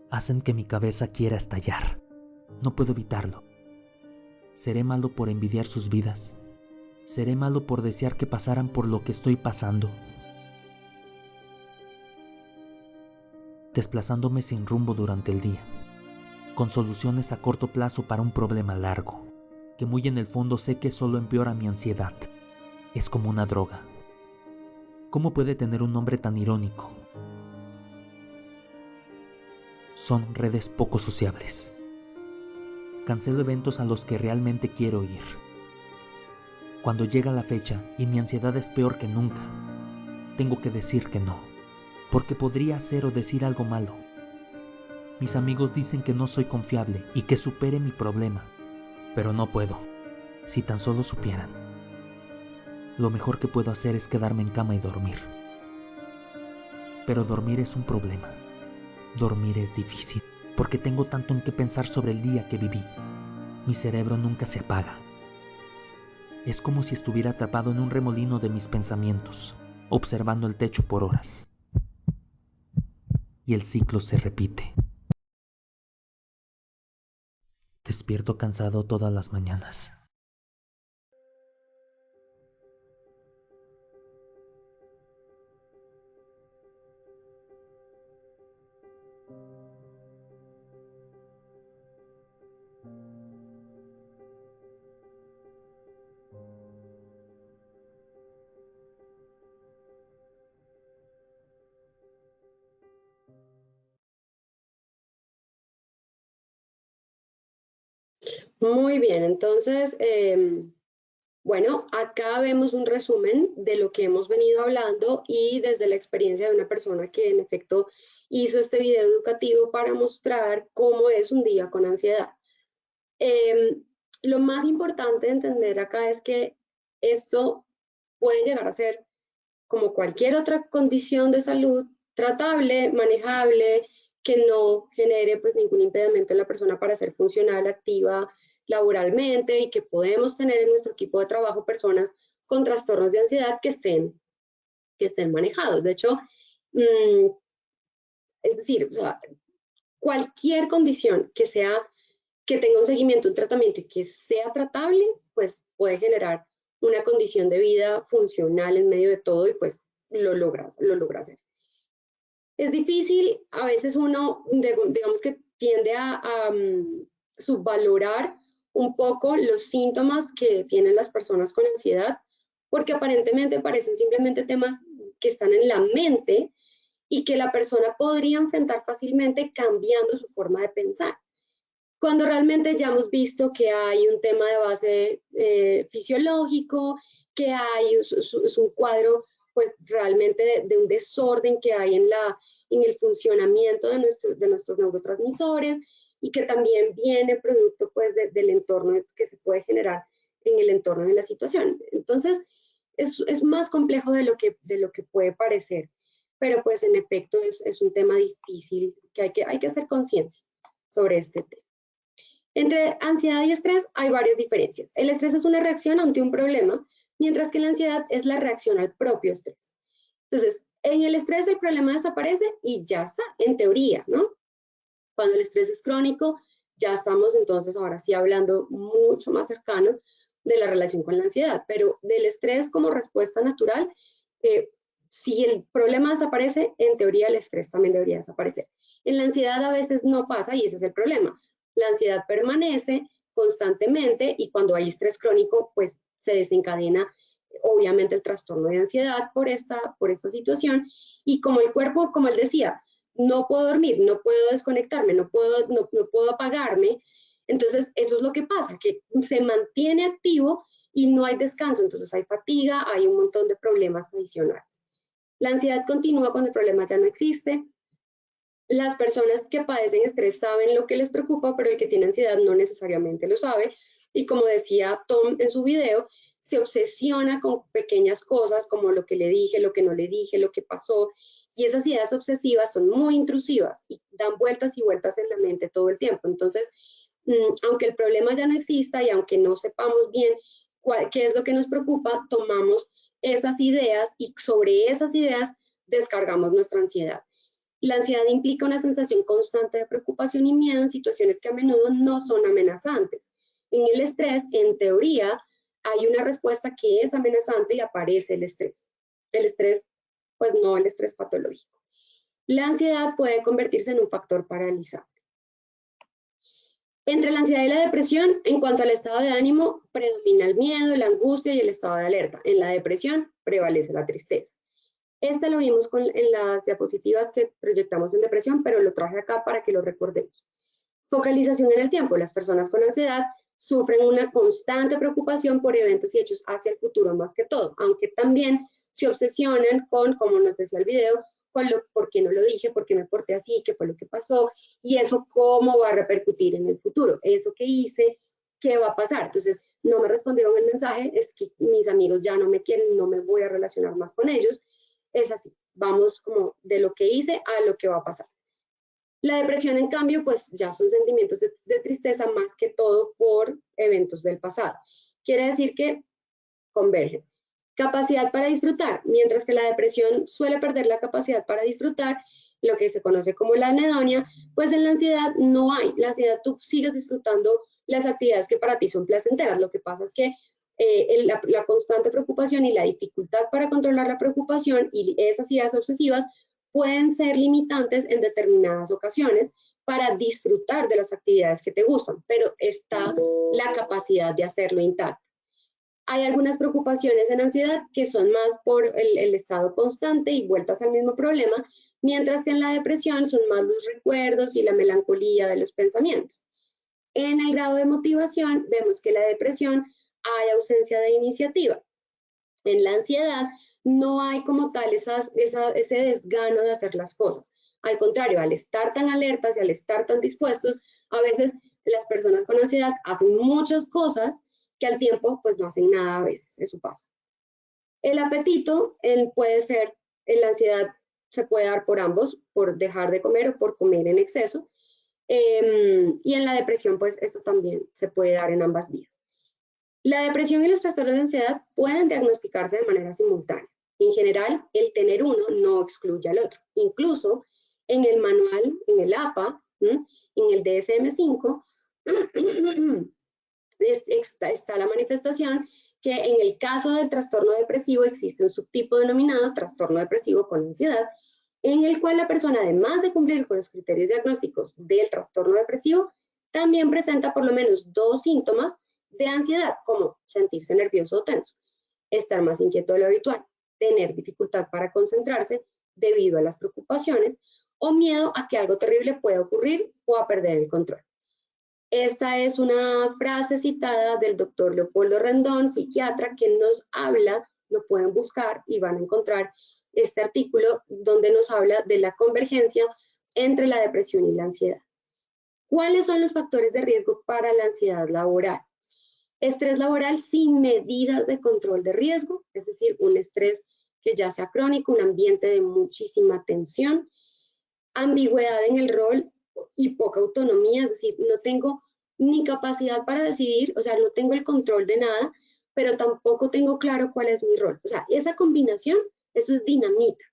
Hacen que mi cabeza quiera estallar. No puedo evitarlo. ¿Seré malo por envidiar sus vidas? ¿Seré malo por desear que pasaran por lo que estoy pasando? Desplazándome sin rumbo durante el día, con soluciones a corto plazo para un problema largo, que muy en el fondo sé que solo empeora mi ansiedad. Es como una droga. ¿Cómo puede tener un nombre tan irónico? Son redes poco sociables. Cancelo eventos a los que realmente quiero ir. Cuando llega la fecha y mi ansiedad es peor que nunca, tengo que decir que no, porque podría hacer o decir algo malo. Mis amigos dicen que no soy confiable y que supere mi problema, pero no puedo. Si tan solo supieran. Lo mejor que puedo hacer es quedarme en cama y dormir. Pero dormir es un problema. Dormir es difícil, porque tengo tanto en qué pensar sobre el día que viví. Mi cerebro nunca se apaga. Es como si estuviera atrapado en un remolino de mis pensamientos, observando el techo por horas. Y el ciclo se repite. Despierto cansado todas las mañanas. Muy bien, entonces Bueno, acá vemos un resumen de lo que hemos venido hablando y desde la experiencia de una persona que en efecto hizo este video educativo para mostrar cómo es un día con ansiedad. Lo más importante de entender acá es que esto puede llegar a ser, como cualquier otra condición de salud, tratable, manejable, que no genere pues ningún impedimento en la persona para ser funcional, activa laboralmente, y que podemos tener en nuestro equipo de trabajo personas con trastornos de ansiedad que estén manejados. De hecho, es decir, o sea, cualquier condición que tenga un seguimiento, un tratamiento y que sea tratable, pues puede generar una condición de vida funcional en medio de todo y pues lo logra hacer. Es difícil, a veces uno, digamos que tiende a subvalorar un poco los síntomas que tienen las personas con ansiedad, porque aparentemente parecen simplemente temas que están en la mente y que la persona podría enfrentar fácilmente cambiando su forma de pensar. Cuando realmente ya hemos visto que hay un tema de base fisiológico, que hay es un cuadro pues realmente de un desorden que hay en el funcionamiento de nuestros neurotransmisores, y que también viene producto pues del entorno que se puede generar en el entorno de la situación. Entonces, es más complejo de lo que puede parecer, pero pues en efecto es un tema difícil que hay que hacer conciencia sobre este tema. Entre ansiedad y estrés hay varias diferencias. El estrés es una reacción ante un problema, mientras que la ansiedad es la reacción al propio estrés. Entonces, en el estrés el problema desaparece y ya está, en teoría, ¿no? Cuando el estrés es crónico, ya estamos entonces ahora sí hablando mucho más cercano de la relación con la ansiedad, pero del estrés como respuesta natural, si el problema desaparece, en teoría el estrés también debería desaparecer. En la ansiedad a veces no pasa y ese es el problema. La ansiedad permanece constantemente y cuando hay estrés crónico, pues se desencadena obviamente el trastorno de ansiedad por esta situación. Y como el cuerpo, como él decía, no puedo dormir, no puedo desconectarme, no puedo apagarme, entonces eso es lo que pasa, que se mantiene activo y no hay descanso, entonces hay fatiga, hay un montón de problemas adicionales. La ansiedad continúa cuando el problema ya no existe. Las personas que padecen estrés saben lo que les preocupa, pero el que tiene ansiedad no necesariamente lo sabe. Y como decía Tom en su video, se obsesiona con pequeñas cosas como lo que le dije, lo que no le dije, lo que pasó. Y esas ideas obsesivas son muy intrusivas y dan vueltas y vueltas en la mente todo el tiempo. Entonces, aunque el problema ya no exista y aunque no sepamos bien qué es lo que nos preocupa, tomamos esas ideas y sobre esas ideas descargamos nuestra ansiedad. La ansiedad implica una sensación constante de preocupación y miedo en situaciones que a menudo no son amenazantes. En el estrés, en teoría, hay una respuesta que es amenazante y aparece el estrés. El estrés, pues no el estrés patológico. La ansiedad puede convertirse en un factor paralizante. Entre la ansiedad y la depresión, en cuanto al estado de ánimo, predomina el miedo, la angustia y el estado de alerta. En la depresión prevalece la tristeza. Este lo vimos en las diapositivas que proyectamos en depresión, pero lo traje acá para que lo recordemos. Focalización en el tiempo. Las personas con ansiedad sufren una constante preocupación por eventos y hechos hacia el futuro más que todo, aunque también se obsesionan con, como nos decía el video, con por qué no lo dije, por qué me porté así, qué fue lo que pasó, y eso cómo va a repercutir en el futuro, eso que hice, qué va a pasar. Entonces, no me respondieron el mensaje, es que mis amigos ya no me quieren, no me voy a relacionar más con ellos. Es así, vamos como de lo que hice a lo que va a pasar. La depresión, en cambio, pues ya son sentimientos de tristeza más que todo por eventos del pasado. Quiere decir que convergen. Capacidad para disfrutar. Mientras que la depresión suele perder la capacidad para disfrutar, lo que se conoce como la anedonia, pues en la ansiedad no hay. La ansiedad tú sigues disfrutando las actividades que para ti son placenteras. Lo que pasa es que la constante preocupación y la dificultad para controlar la preocupación y esas ideas obsesivas pueden ser limitantes en determinadas ocasiones para disfrutar de las actividades que te gustan, pero está la capacidad de hacerlo intacta. Hay algunas preocupaciones en ansiedad que son más por el estado constante y vueltas al mismo problema, mientras que en la depresión son más los recuerdos y la melancolía de los pensamientos. En el grado de motivación, vemos que la depresión hay ausencia de iniciativa. En la ansiedad no hay como tal ese desgano de hacer las cosas. Al contrario, al estar tan alertas y al estar tan dispuestos, a veces las personas con ansiedad hacen muchas cosas que al tiempo pues no hacen nada a veces, eso pasa. El apetito puede ser, en la ansiedad se puede dar por ambos, por dejar de comer o por comer en exceso. Y en la depresión pues esto también se puede dar en ambas vías. La depresión y los trastornos de ansiedad pueden diagnosticarse de manera simultánea. En general, el tener uno no excluye al otro. Incluso en el manual, en el APA, en el DSM-5, está la manifestación que en el caso del trastorno depresivo existe un subtipo denominado trastorno depresivo con ansiedad, en el cual la persona, además de cumplir con los criterios diagnósticos del trastorno depresivo, también presenta por lo menos 2 síntomas de ansiedad, como sentirse nervioso o tenso, estar más inquieto de lo habitual, tener dificultad para concentrarse debido a las preocupaciones o miedo a que algo terrible pueda ocurrir o a perder el control. Esta es una frase citada del doctor Leopoldo Rendón, psiquiatra, que nos habla, lo pueden buscar y van a encontrar este artículo donde nos habla de la convergencia entre la depresión y la ansiedad. ¿Cuáles son los factores de riesgo para la ansiedad laboral? Estrés laboral sin medidas de control de riesgo, es decir, un estrés que ya sea crónico, un ambiente de muchísima tensión, ambigüedad en el rol y poca autonomía, es decir, no tengo ni capacidad para decidir, o sea, no tengo el control de nada, pero tampoco tengo claro cuál es mi rol. O sea, esa combinación, eso es dinamita,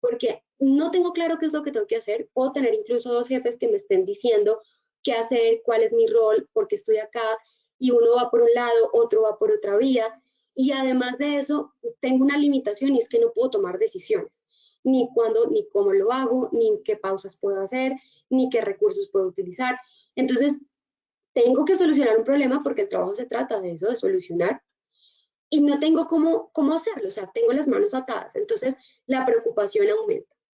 porque no tengo claro qué es lo que tengo que hacer. Puedo tener incluso 2 jefes que me estén diciendo qué hacer, cuál es mi rol, por qué estoy acá, y uno va por un lado, otro va por otra vía, y además de eso, tengo una limitación y es que no puedo tomar decisiones, ni cuándo, ni cómo lo hago, ni qué pausas puedo hacer, ni qué recursos puedo utilizar. Entonces, tengo que solucionar un problema porque el trabajo se trata de eso, de solucionar, y no tengo cómo hacerlo, o sea, tengo las manos atadas. Entonces, la preocupación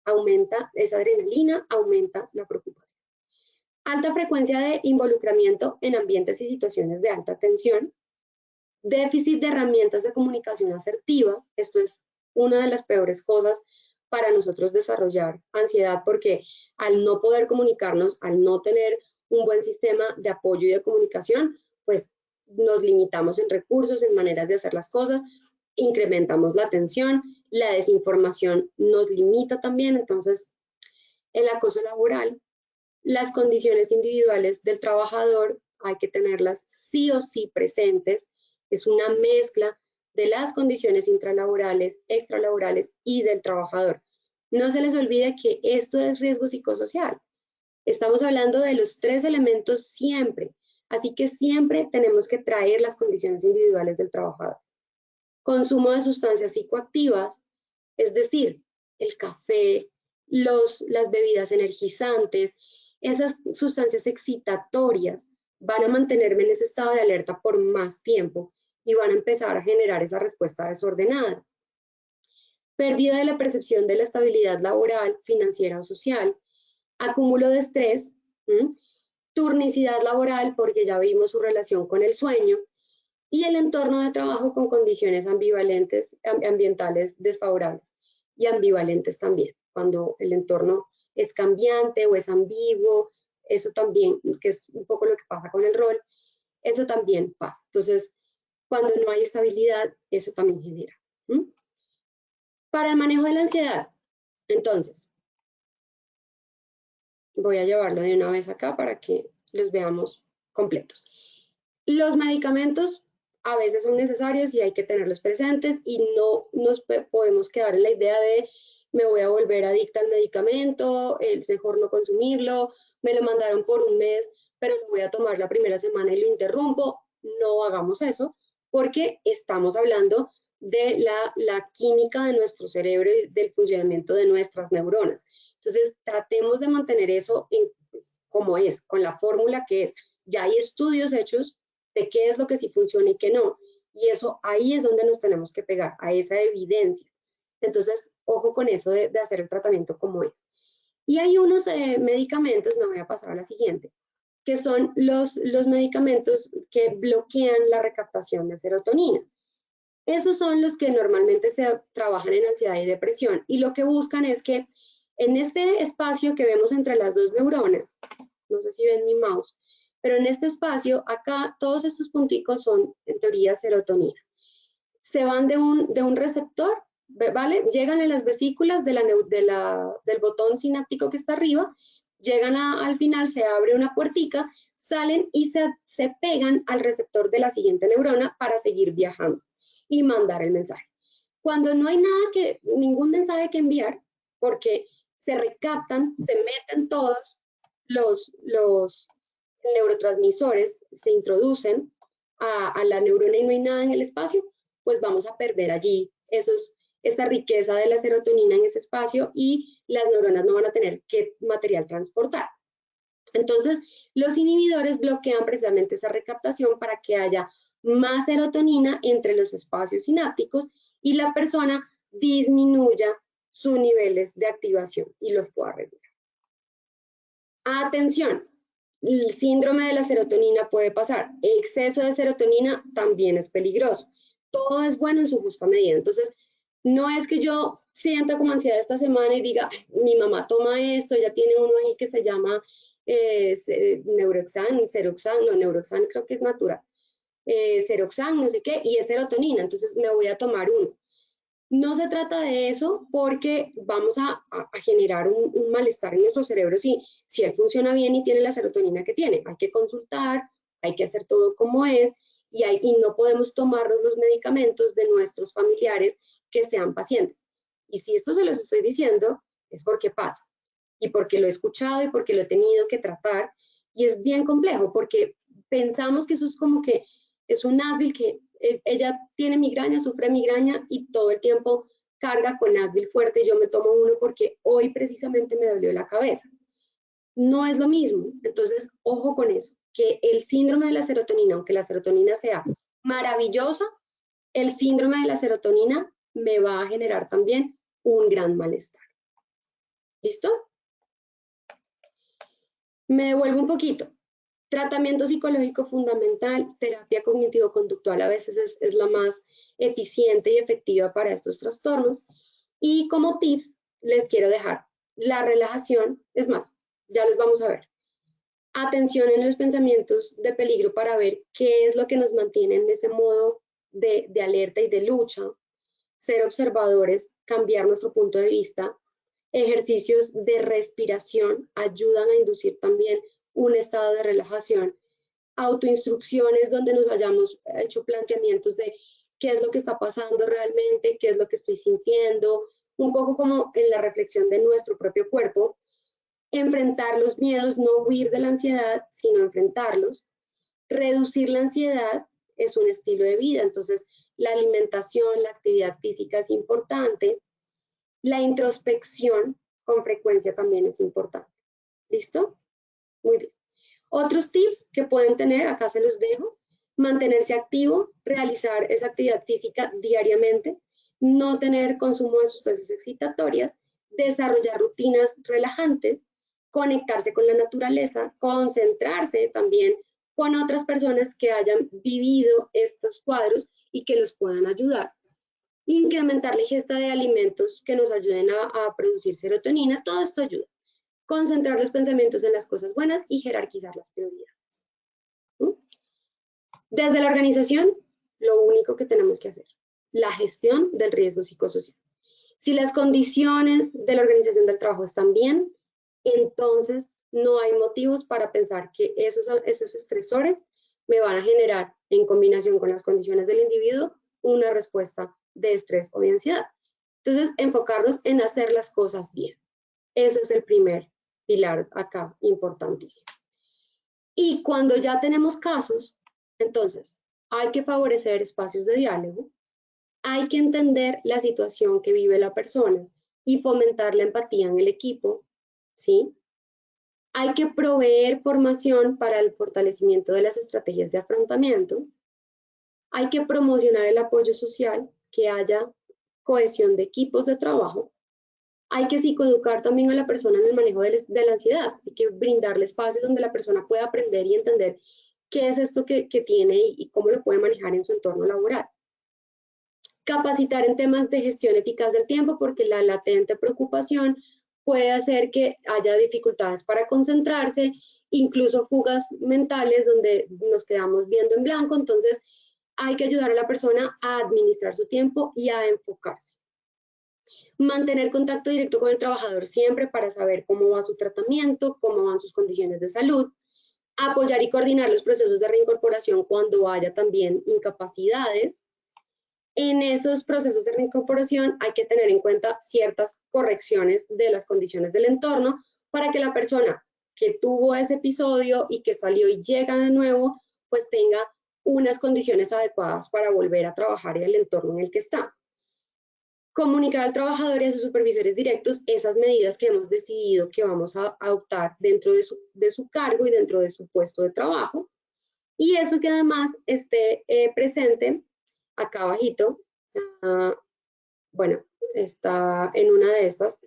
aumenta esa adrenalina, aumenta la preocupación. Alta frecuencia de involucramiento en ambientes y situaciones de alta tensión, déficit de herramientas de comunicación asertiva, esto es una de las peores cosas para nosotros desarrollar ansiedad, porque al no poder comunicarnos, al no tener un buen sistema de apoyo y de comunicación, pues nos limitamos en recursos, en maneras de hacer las cosas, incrementamos la tensión, la desinformación nos limita también. Entonces el acoso laboral, las condiciones individuales del trabajador hay que tenerlas sí o sí presentes, es una mezcla de las condiciones intralaborales, extralaborales y del trabajador. No se les olvide que esto es riesgo psicosocial. Estamos hablando de los 3 elementos siempre, así que siempre tenemos que traer las condiciones individuales del trabajador. Consumo de sustancias psicoactivas, es decir, el café, las bebidas energizantes, esas sustancias excitatorias van a mantenerme en ese estado de alerta por más tiempo y van a empezar a generar esa respuesta desordenada. Pérdida de la percepción de la estabilidad laboral, financiera o social, acúmulo de estrés, turnicidad laboral, porque ya vimos su relación con el sueño, y el entorno de trabajo con condiciones ambivalentes, ambientales desfavorables y ambivalentes también, cuando el entorno es cambiante o es ambiguo, eso también, que es un poco lo que pasa con el rol, eso también pasa. Entonces, cuando no hay estabilidad, eso también genera. Para el manejo de la ansiedad, entonces, voy a llevarlo de una vez acá para que los veamos completos. Los medicamentos a veces son necesarios y hay que tenerlos presentes y no nos podemos quedar en la idea de me voy a volver adicta al medicamento, es mejor no consumirlo, me lo mandaron por un mes, pero lo voy a tomar la primera semana y lo interrumpo. No hagamos eso porque estamos hablando de la química de nuestro cerebro y del funcionamiento de nuestras neuronas. Entonces, tratemos de mantener eso pues, como es, con la fórmula que es. Ya hay estudios hechos de qué es lo que sí funciona y qué no. Y eso ahí es donde nos tenemos que pegar, a esa evidencia. Entonces, ojo con eso de hacer el tratamiento como es. Y hay unos medicamentos, me voy a pasar a la siguiente, que son los medicamentos que bloquean la recaptación de serotonina. Esos son los que normalmente se trabajan en ansiedad y depresión, y lo que buscan es que en este espacio que vemos entre las dos neuronas, no sé si ven mi mouse, pero en este espacio, acá, todos estos punticos son, en teoría, serotonina. Se van de un receptor, ¿vale? Llegan en las vesículas del botón sináptico que está arriba, llegan al final, se abre una puertica, salen y se pegan al receptor de la siguiente neurona para seguir viajando y mandar el mensaje. Cuando no hay ningún mensaje que enviar, porque se recaptan, se meten todos los neurotransmisores, se introducen a la neurona y no hay nada en el espacio, pues vamos a perder allí esta riqueza de la serotonina en ese espacio y las neuronas no van a tener qué material transportar. Entonces, los inhibidores bloquean precisamente esa recaptación para que haya más serotonina entre los espacios sinápticos y la persona disminuya sus niveles de activación y los pueda regular. Atención, el síndrome de la serotonina puede pasar. Exceso de serotonina también es peligroso. Todo es bueno en su justa medida. Entonces, no es que yo sienta como ansiedad esta semana y diga, mi mamá toma esto, ella tiene uno ahí que se llama Neuroxan, Ceroxan, no, Neuroxan creo que es natural, Ceroxan, no sé qué, y es serotonina, entonces me voy a tomar uno. No se trata de eso porque vamos a generar un malestar en nuestro cerebro si él funciona bien y tiene la serotonina que tiene. Hay que consultar, hay que hacer todo como es y no podemos tomarnos los medicamentos de nuestros familiares que sean pacientes. Y si esto se los estoy diciendo es porque pasa y porque lo he escuchado y porque lo he tenido que tratar y es bien complejo porque pensamos que eso es como que es un Advil que ella tiene migraña, sufre migraña y todo el tiempo carga con Advil fuerte y yo me tomo uno porque hoy precisamente me dolió la cabeza. No es lo mismo, entonces ojo con eso, que el síndrome de la serotonina, aunque la serotonina sea maravillosa, el síndrome de la serotonina me va a generar también un gran malestar. ¿Listo? Me devuelvo un poquito. Tratamiento psicológico fundamental, terapia cognitivo-conductual a veces es la más eficiente y efectiva para estos trastornos. Y como tips les quiero dejar la relajación, es más, ya les vamos a ver. Atención en los pensamientos de peligro para ver qué es lo que nos mantiene en ese modo de alerta y de lucha. Ser observadores, cambiar nuestro punto de vista. Ejercicios de respiración ayudan a inducir también un estado de relajación, autoinstrucciones donde nos hayamos hecho planteamientos de qué es lo que está pasando realmente, qué es lo que estoy sintiendo, un poco como en la reflexión de nuestro propio cuerpo, enfrentar los miedos, no huir de la ansiedad, sino enfrentarlos, reducir la ansiedad es un estilo de vida, entonces la alimentación, la actividad física es importante, la introspección con frecuencia también es importante. ¿Listo? Muy bien. Otros tips que pueden tener, acá se los dejo, mantenerse activo, realizar esa actividad física diariamente, no tener consumo de sustancias excitatorias, desarrollar rutinas relajantes, conectarse con la naturaleza, concentrarse también con otras personas que hayan vivido estos cuadros y que los puedan ayudar. Incrementar la ingesta de alimentos que nos ayuden a producir serotonina, todo esto ayuda. Concentrar los pensamientos en las cosas buenas y jerarquizar las prioridades. Desde la organización, lo único que tenemos que hacer, la gestión del riesgo psicosocial. Si las condiciones de la organización del trabajo están bien, entonces no hay motivos para pensar que esos estresores me van a generar, en combinación con las condiciones del individuo, una respuesta de estrés o de ansiedad. Entonces, enfocarnos en hacer las cosas bien. Eso es el primer pilar acá, importantísimo. Y cuando ya tenemos casos, entonces hay que favorecer espacios de diálogo, hay que entender la situación que vive la persona y fomentar la empatía en el equipo, ¿sí? Hay que proveer formación para el fortalecimiento de las estrategias de afrontamiento, hay que promocionar el apoyo social, que haya cohesión de equipos de trabajo, Hay que psicoeducar también a la persona en el manejo de la ansiedad. Hay que brindarle espacios donde la persona pueda aprender y entender qué es esto que tiene y cómo lo puede manejar en su entorno laboral. Capacitar en temas de gestión eficaz del tiempo, porque la latente preocupación puede hacer que haya dificultades para concentrarse, incluso fugas mentales donde nos quedamos viendo en blanco. Entonces, hay que ayudar a la persona a administrar su tiempo y a enfocarse. Mantener contacto directo con el trabajador siempre para saber cómo va su tratamiento, cómo van sus condiciones de salud. Apoyar y coordinar los procesos de reincorporación cuando haya también incapacidades. En esos procesos de reincorporación hay que tener en cuenta ciertas correcciones de las condiciones del entorno para que la persona que tuvo ese episodio y que salió y llega de nuevo, pues tenga unas condiciones adecuadas para volver a trabajar en el entorno en el que está. Comunicar al trabajador y a sus supervisores directos esas medidas que hemos decidido que vamos a adoptar dentro de su cargo y dentro de su puesto de trabajo. Y eso que además esté presente acá abajito, bueno, está en una de estas,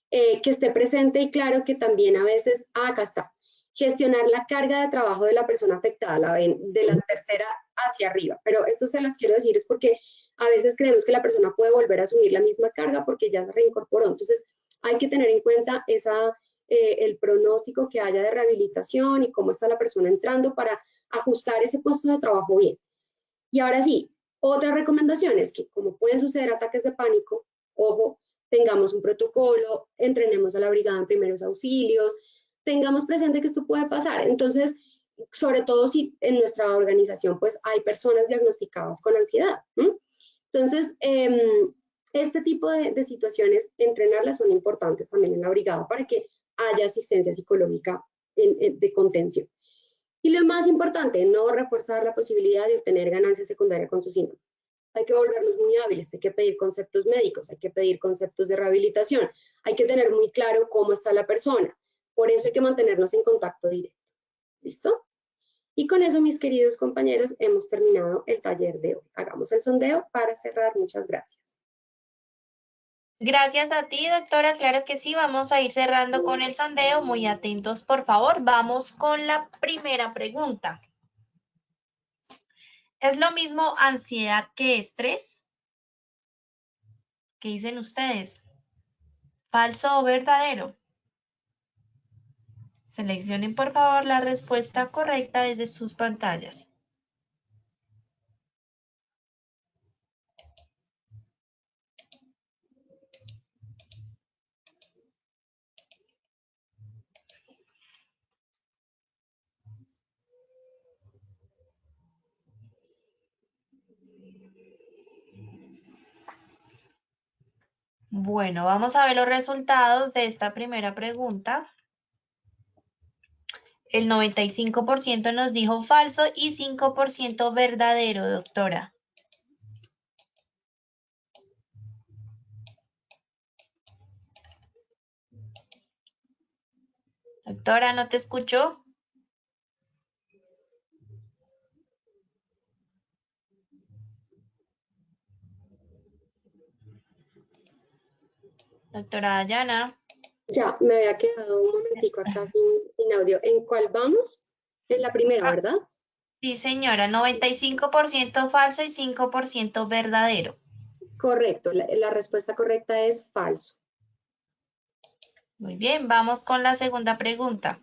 que esté presente y claro que también a veces, acá está, gestionar la carga de trabajo de la persona afectada, la ven de la tercera hacia arriba, pero esto se los quiero decir es porque a veces creemos que la persona puede volver a asumir la misma carga porque ya se reincorporó, entonces hay que tener en cuenta el pronóstico que haya de rehabilitación y cómo está la persona entrando para ajustar ese puesto de trabajo bien. Y ahora sí, otra recomendación es que como pueden suceder ataques de pánico, ojo, tengamos un protocolo, entrenemos a la brigada en primeros auxilios, tengamos presente que esto puede pasar. Entonces, sobre todo si en nuestra organización pues hay personas diagnosticadas con ansiedad. Entonces, este tipo de situaciones, entrenarlas son importantes también en la brigada para que haya asistencia psicológica de contención. Y lo más importante, no reforzar la posibilidad de obtener ganancia secundaria con sus síntomas. Hay que volverlos muy hábiles, hay que pedir conceptos médicos, hay que pedir conceptos de rehabilitación, hay que tener muy claro cómo está la persona. Por eso hay que mantenernos en contacto directo. ¿Listo? Y con eso, mis queridos compañeros, hemos terminado el taller de hoy. Hagamos el sondeo para cerrar. Muchas gracias. Gracias a ti, doctora. Claro que sí, vamos a ir cerrando con el sondeo. Muy atentos, por favor. Vamos con la primera pregunta. ¿Es lo mismo ansiedad que estrés? ¿Qué dicen ustedes? ¿Falso o verdadero? Seleccionen, por favor, la respuesta correcta desde sus pantallas. Bueno, vamos a ver los resultados de esta primera pregunta. El 95% nos dijo falso y 5% verdadero, doctora. Doctora, ¿no te escuchó? Doctora Dayana. Ya, me había quedado un momentico acá sin audio. ¿En cuál vamos? En la primera, ¿verdad? Sí, señora, 95% falso y 5% verdadero. Correcto, la respuesta correcta es falso. Muy bien, vamos con la segunda pregunta.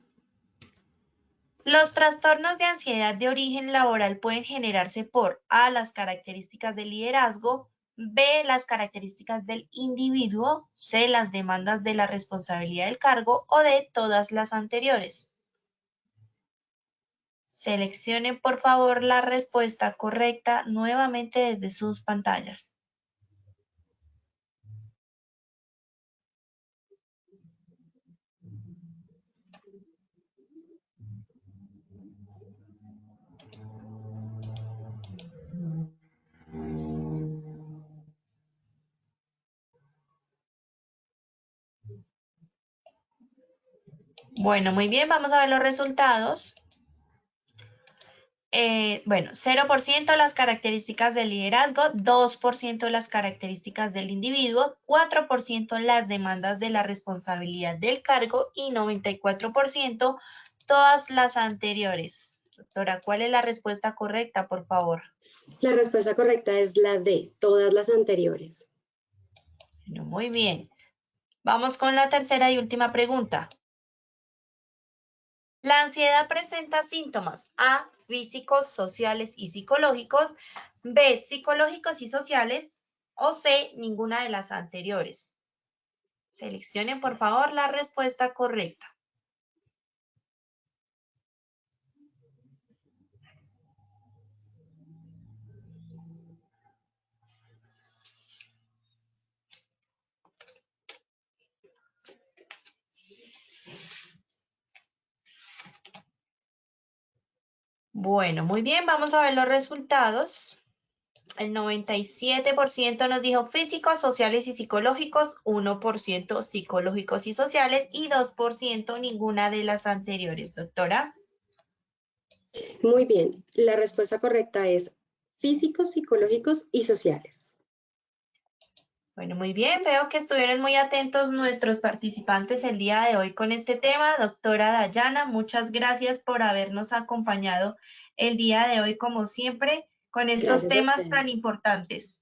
Los trastornos de ansiedad de origen laboral pueden generarse por A, las características del liderazgo, B, las características del individuo, C, las demandas de la responsabilidad del cargo o D, todas las anteriores. Seleccionen por favor la respuesta correcta nuevamente desde sus pantallas. Bueno, muy bien, vamos a ver los resultados. bueno, 0% las características del liderazgo, 2% las características del individuo, 4% las demandas de la responsabilidad del cargo y 94% todas las anteriores. Doctora, ¿cuál es la respuesta correcta, por favor? La respuesta correcta es la D, todas las anteriores. Bueno, muy bien. Vamos con la tercera y última pregunta. La ansiedad presenta síntomas A, físicos, sociales y psicológicos, B, psicológicos y sociales, o C, ninguna de las anteriores. Seleccionen, por favor, la respuesta correcta. Bueno, muy bien, vamos a ver los resultados. El 97% nos dijo físicos, sociales y psicológicos, 1% psicológicos y sociales y 2% ninguna de las anteriores, doctora. Muy bien, la respuesta correcta es físicos, psicológicos y sociales. Bueno, muy bien, veo que estuvieron muy atentos nuestros participantes el día de hoy con este tema. Doctora Dayana, muchas gracias por habernos acompañado el día de hoy, como siempre, con estos Gracias a temas ustedes. tan importantes.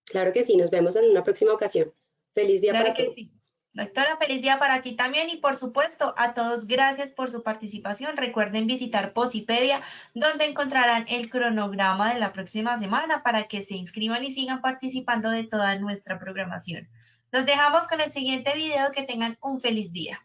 Claro que sí, nos vemos en una próxima ocasión. Feliz día Claro para que todos. sí. Doctora, feliz día para ti también y por supuesto a todos gracias por su participación. Recuerden visitar Posipedia, donde encontrarán el cronograma de la próxima semana para que se inscriban y sigan participando de toda nuestra programación. Los dejamos con el siguiente video. Que tengan un feliz día.